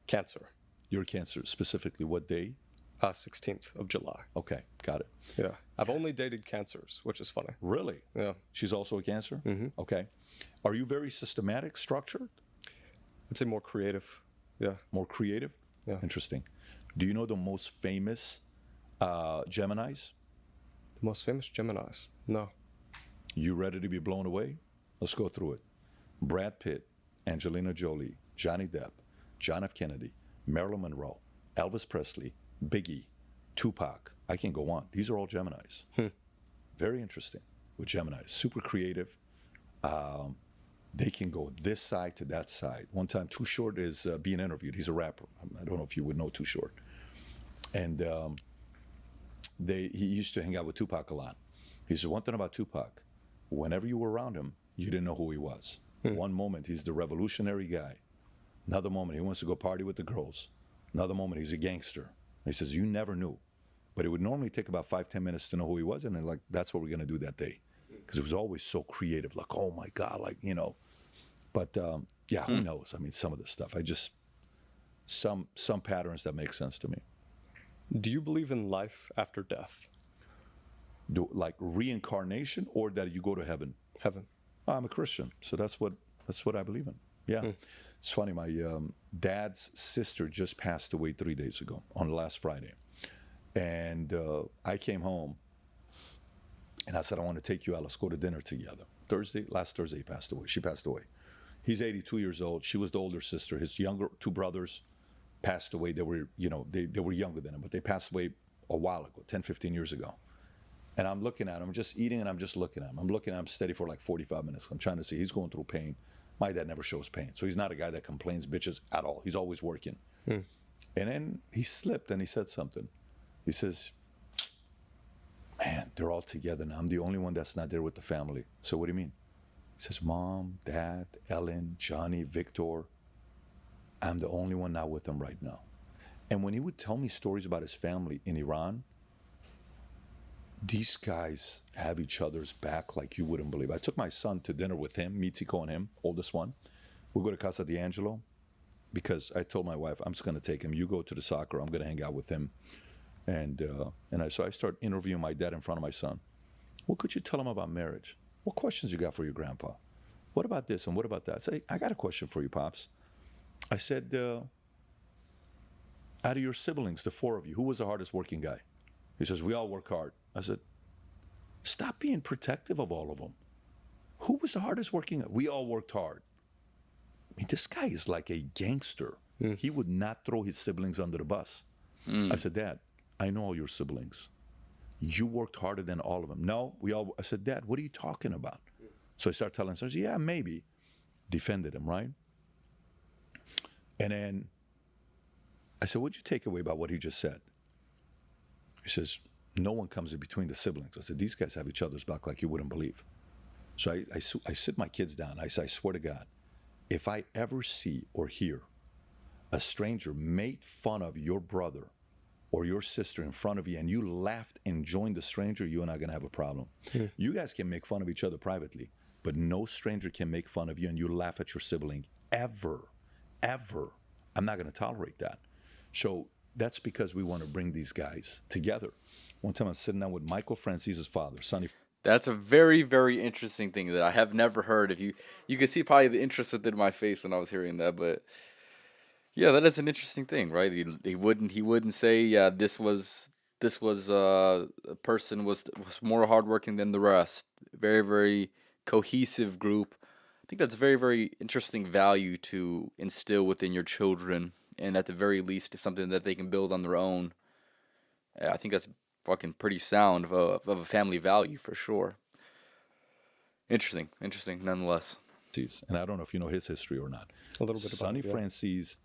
Cancer. You're Cancer. Specifically what day? 16th of July. Okay, got it. Yeah. I've only dated Cancers, which is funny. Really? Yeah. She's also a Cancer? Okay. Are you very systematic, structured? I'd say more creative. Yeah. More creative? Yeah. Interesting. Do you know the most famous Geminis? The most famous Geminis? No. You ready to be blown away? Let's go through it. Brad Pitt, Angelina Jolie, Johnny Depp, John F. Kennedy, Marilyn Monroe, Elvis Presley, Biggie, Tupac. I can go on. These are all Geminis. Very interesting with Geminis. Super creative. They can go this side to that side. One time, Too Short is being interviewed. He's a rapper. I don't know if you would know Too Short. And he used to hang out with Tupac a lot. He said one thing about Tupac, whenever you were around him, you didn't know who he was. One moment, he's the revolutionary guy. Another moment, he wants to go party with the girls. Another moment, he's a gangster. He says, you never knew. But it would normally take about 5-10 minutes to know who he was. And then, like, that's what we're going to do that day. Because it was always so creative. Like, oh, my God, like, But, yeah, who knows? I mean, some of this stuff. Some patterns that make sense to me. Do you believe in life after death? Like reincarnation or that you go to heaven? Heaven. I'm a Christian, so that's what I believe in. Yeah. It's funny. My dad's sister just passed away 3 days ago on last Friday. And I came home and I said, I want to take you out. Let's go to dinner together. Last Thursday, he passed away. She passed away. He's 82 years old. She was the older sister. His younger two brothers passed away. They were, they were younger than him, but they passed away a while ago, 10, 15 years ago. And I'm looking at him, just eating, and I'm just looking at him. I'm looking at him steady for like 45 minutes. I'm trying to see. He's going through pain. My dad never shows pain. So he's not a guy that complains, bitches at all. He's always working. And then he slipped and he said something. He says, man, they're all together now. I'm the only one that's not there with the family. So what do you mean? He says, Mom, Dad, Ellen, Johnny, Victor. I'm the only one not with them right now. And when he would tell me stories about his family in Iran, these guys have each other's back like you wouldn't believe. I took my son to dinner with him, Mitiko and him, oldest one. We go to Casa D'Angelo because I told my wife, I'm just going to take him. You go to the soccer. I'm going to hang out with him. So I start interviewing my dad in front of my son. What could you tell him about marriage? What questions you got for your grandpa? What about this and what about that? I say, I got a question for you, Pops. I said, out of your siblings, the four of you, who was the hardest working guy? He says, we all work hard. I said, stop being protective of all of them. Who was the hardest working guy? We all worked hard. I mean, this guy is like a gangster. He would not throw his siblings under the bus. I said, Dad, I know all your siblings. You worked harder than all of them. No, I said, Dad, what are you talking about? So I started telling him, so yeah, maybe. Defended him, right? And then I said, what'd you take away about what he just said? He says, no one comes in between the siblings. I said, these guys have each other's back like you wouldn't believe. So I sit my kids down. I say, I swear to God, if I ever see or hear a stranger make fun of your brother or your sister in front of you and you laughed and joined the stranger, you and I are going to have a problem. You guys can make fun of each other privately, but no stranger can make fun of you and you laugh at your sibling ever. I'm not going to tolerate that. So that's because we want to bring these guys together. One time I'm sitting down with Michael Francis's father, Sonny. That's a very, very interesting thing that I have never heard. If you can see probably the interest within my face when I was hearing that, but yeah, that is an interesting thing, right? He wouldn't say, yeah, this was a person was more hardworking than the rest. Very, very cohesive group. I think that's very, very interesting value to instill within your children, and at the very least, if something that they can build on their own. I think that's fucking pretty sound of a family value for sure. Interesting nonetheless. And I don't know if you know his history or not. A little bit about Sonny it, yeah. Francis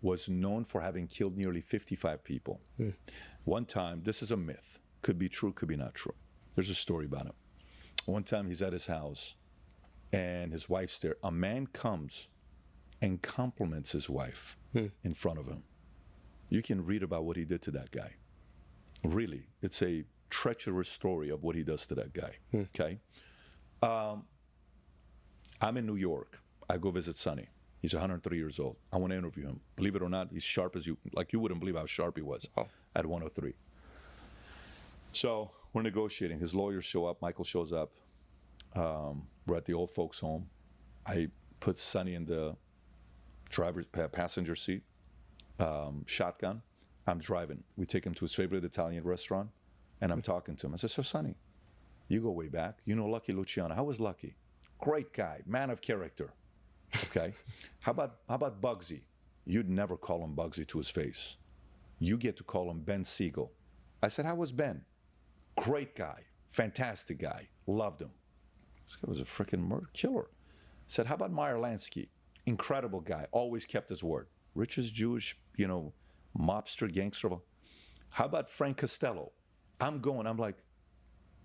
was known for having killed nearly 55 people. One time, this is a myth. Could be true, could be not true. There's a story about him. One time he's at his house and his wife's there. A man comes and compliments his wife in front of him. You can read about what he did to that guy. Really, it's a treacherous story of what he does to that guy. Okay? I'm in New York. I go visit Sonny. He's 103 years old. I want to interview him. Believe it or not, he's sharp as you wouldn't believe how sharp he was at 103. So we're negotiating. His lawyers show up. Michael shows up. We're at the old folks' home. I put Sonny in the passenger seat, shotgun. I'm driving. We take him to his favorite Italian restaurant, and I'm talking to him. I said, so Sonny, you go way back. You know Lucky Luciano. How was Lucky? Great guy, man of character. Okay. How about Bugsy? You'd never call him Bugsy to his face. You get to call him Ben Siegel. I said, how was Ben? Great guy, fantastic guy, loved him. This guy was a freaking murder killer. I said, how about Meyer Lansky? Incredible guy, always kept his word. Richest Jewish, mobster, gangster. How about Frank Costello? I'm like,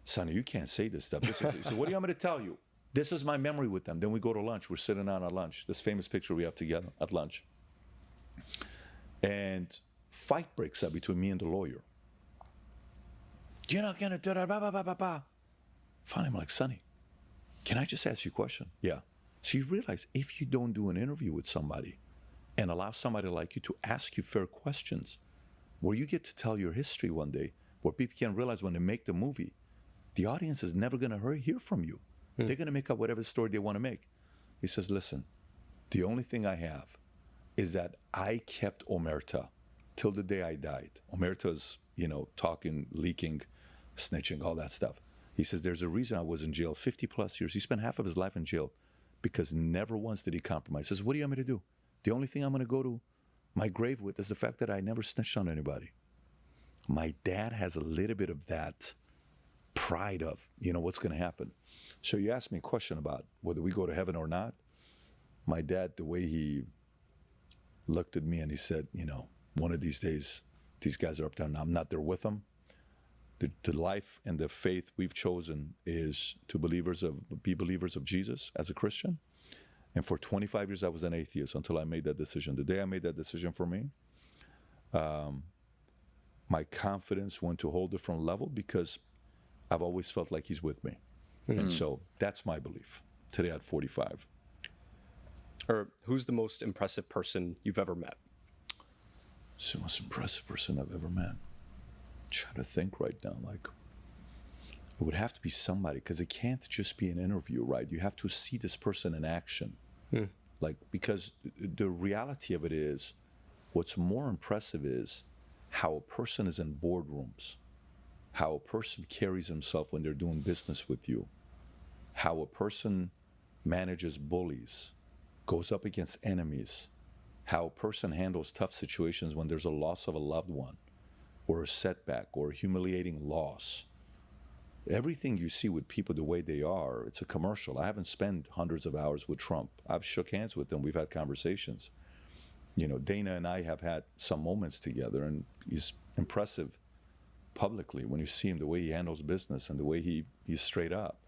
Sonny, you can't say this stuff. He said, what do you want me to tell you? This is my memory with them. Then we go to lunch. We're sitting down at lunch. This famous picture we have together at lunch. And fight breaks out between me and the lawyer. You're not going to do that, blah, blah, blah, blah, blah. Finally, I'm like, Sonny, can I just ask you a question? Yeah. So you realize if you don't do an interview with somebody and allow somebody like you to ask you fair questions, where you get to tell your history one day, where people can realize when they make the movie, the audience is never going to hear from you. They're going to make up whatever story they want to make. He says, listen, The only thing I have is that I kept Omerta till the day I died. Omerta is, talking, leaking, snitching, all that stuff. He says, there's a reason I was in jail 50 plus years. He spent half of his life in jail because never once did he compromise. He says, what do you want me to do? The only thing I'm going to go to my grave with is the fact that I never snitched on anybody. My dad has a little bit of that pride of, what's going to happen. So you asked me a question about whether we go to heaven or not. My dad, the way he looked at me and he said, one of these days, these guys are up there and I'm not there with them. The life and the faith we've chosen is to be believers of Jesus as a Christian. And for 25 years, I was an atheist until I made that decision. The day I made that decision for me, my confidence went to a whole different level because I've always felt like he's with me. Mm-hmm. And so that's my belief today at 45. Or who's the most impressive person you've ever met? It's the most impressive person I've ever met. I'm trying to think right now. Like, it would have to be somebody, because it can't just be an interview, right? You have to see this person in action. Like, because the reality of it is, what's more impressive is how a person is in boardrooms, how a person carries himself when they're doing business with you, how a person manages bullies, goes up against enemies, how a person handles tough situations when there's a loss of a loved one, or a setback, or a humiliating loss. Everything you see with people the way they are, it's a commercial. I haven't spent hundreds of hours with Trump. I've shook hands with him. We've had conversations. Dana and I have had some moments together, and he's impressive publicly when you see him, the way he handles business and the way he's straight up.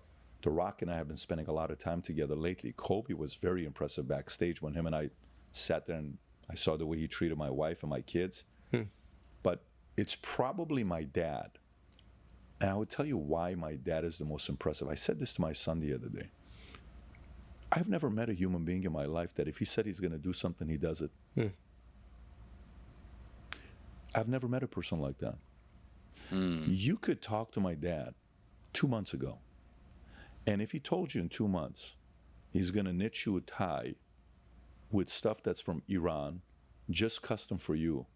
The Rock and I have been spending a lot of time together lately. Kobe was very impressive backstage when him and I sat there and I saw the way he treated my wife and my kids. But it's probably my dad. And I would tell you why my dad is the most impressive. I said this to my son the other day. I've never met a human being in my life that if he said he's going to do something, he does it. I've never met a person like that. You could talk to my dad 2 months ago, and if he told you in 2 months he's going to knit you a tie with stuff that's from Iran, just custom for you,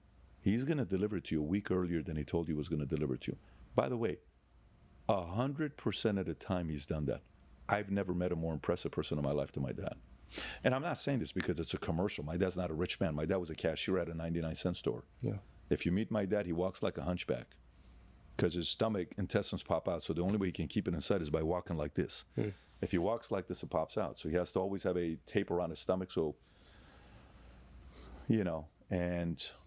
he's going to deliver it to you a week earlier than he told you he was going to deliver it to you. By the way, 100% of the time he's done that. I've never met a more impressive person in my life than my dad. And I'm not saying this because it's a commercial. My dad's not a rich man. My dad was a cashier at a 99-cent store. Yeah. If you meet my dad, he walks like a hunchback because his stomach intestines pop out. So the only way he can keep it inside is by walking like this. If he walks like this, it pops out. So he has to always have a tape around his stomach. So,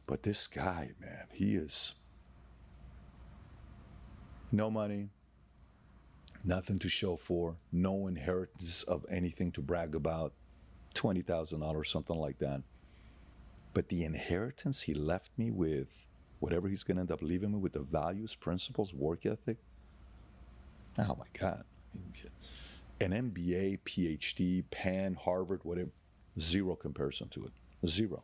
but this guy, man, he is no money, nothing to show for, no inheritance of anything to brag about, $20,000, something like that. But the inheritance he left me with, whatever he's going to end up leaving me with, the values, principles, work ethic, oh my God. An MBA, PhD, Penn, Harvard, whatever, zero comparison to it. Zero.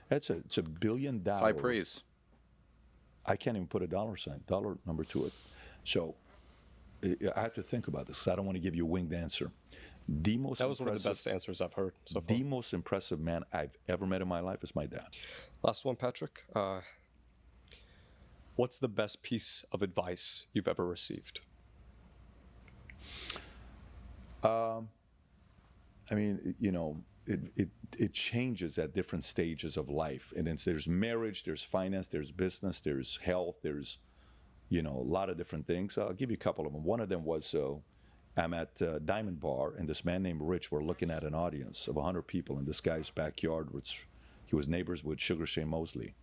It's a $1 billion. High praise. I can't even put a dollar number to it. So I have to think about this. I don't want to give you a winged answer. That was one of the best answers I've heard so far. The most impressive man I've ever met in my life is my dad. Last one, Patrick. What's the best piece of advice you've ever received? It changes at different stages of life. And there's marriage, there's finance, there's business, there's health, there's, a lot of different things. I'll give you a couple of them. One of them was, I'm at Diamond Bar, and this man named Rich, we're looking at an audience of 100 people in this guy's backyard, which he was neighbors with Sugar Shane Mosley.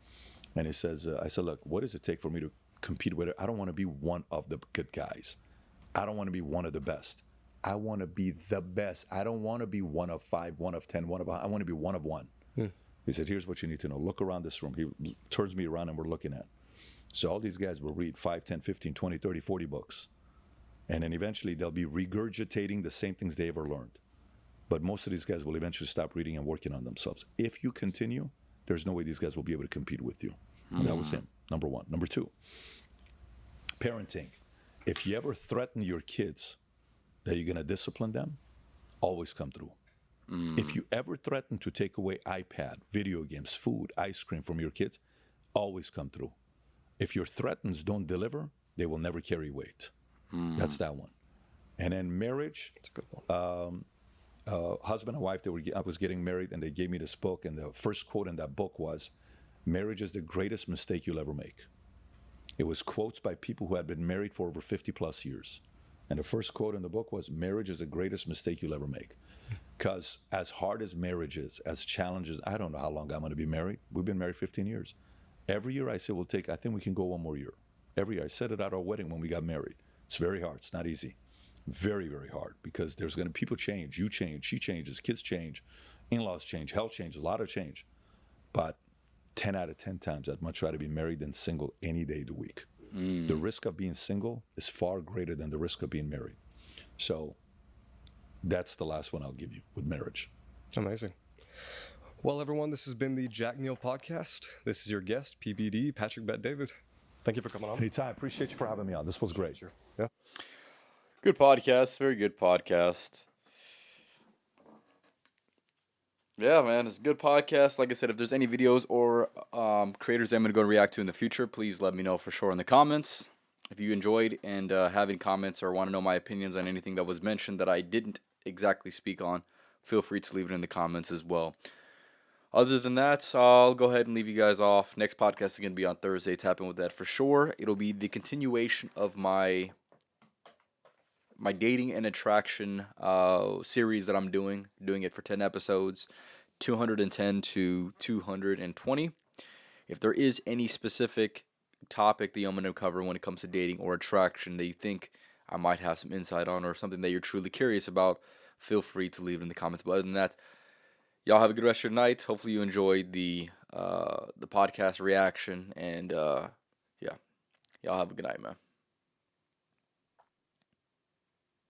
And he says, I said, look, what does it take for me to compete with it? I don't want to be one of the good guys. I don't want to be one of the best. I want to be the best. I don't want to be one of 5, 1 of 10, I want to be one of 1. He said, here's what you need to know. Look around this room. He turns me around and we're looking at. So all these guys will read 5, 10, 15, 20, 30, 40 books. And then eventually they'll be regurgitating the same things they ever learned. But most of these guys will eventually stop reading and working on themselves. If you continue, there's no way these guys will be able to compete with you. And that was him, number 1. Number 2, parenting. If you ever threaten your kids that you're going to discipline them, always come through. If you ever threaten to take away iPad, video games, food, ice cream from your kids, always come through. If your threatens don't deliver, they will never carry weight. That's that one. And then marriage. That's a good one. Husband and wife, I was getting married, and they gave me this book, and the first quote in that book was, "Marriage is the greatest mistake you'll ever make." It was quotes by people who had been married for over 50 plus years. And the first quote in the book was, "Marriage is the greatest mistake you'll ever make." Because as hard as marriage is, as challenges, I don't know how long I'm going to be married. We've been married 15 years. Every year I say, I think we can go one more year. Every year. I said it at our wedding when we got married. It's very hard. It's not easy. Very, very hard, because there's going to people change, you change, she changes, kids change, in-laws change, health changes, a lot of change. But 10 out of 10 times, I'd much rather be married than single any day of the week. The risk of being single is far greater than the risk of being married. So that's the last one I'll give you with marriage. Amazing. Well, everyone, this has been the Jack Neel podcast. This is your guest, PBD, Patrick Bet-David. Thank you for coming on. Anytime. Appreciate you for having me on. This was great. Sure. Yeah. Good podcast. Very good podcast. Yeah, man, it's a good podcast. Like I said, if there's any videos or creators I'm going to go react to in the future, please let me know for sure in the comments. If you enjoyed and have any comments or want to know my opinions on anything that was mentioned that I didn't exactly speak on, feel free to leave it in the comments as well. Other than that, I'll go ahead and leave you guys off. Next podcast is going to be on Thursday. Tap in with that for sure. It'll be the continuation of my dating and attraction series that I'm doing it for 10 episodes, 210 to 220. If there is any specific topic that I'm going to cover when it comes to dating or attraction that you think I might have some insight on, or something that you're truly curious about, feel free to leave it in the comments. But other than that, y'all have a good rest of your night. Hopefully you enjoyed the podcast reaction, and yeah, y'all have a good night, man.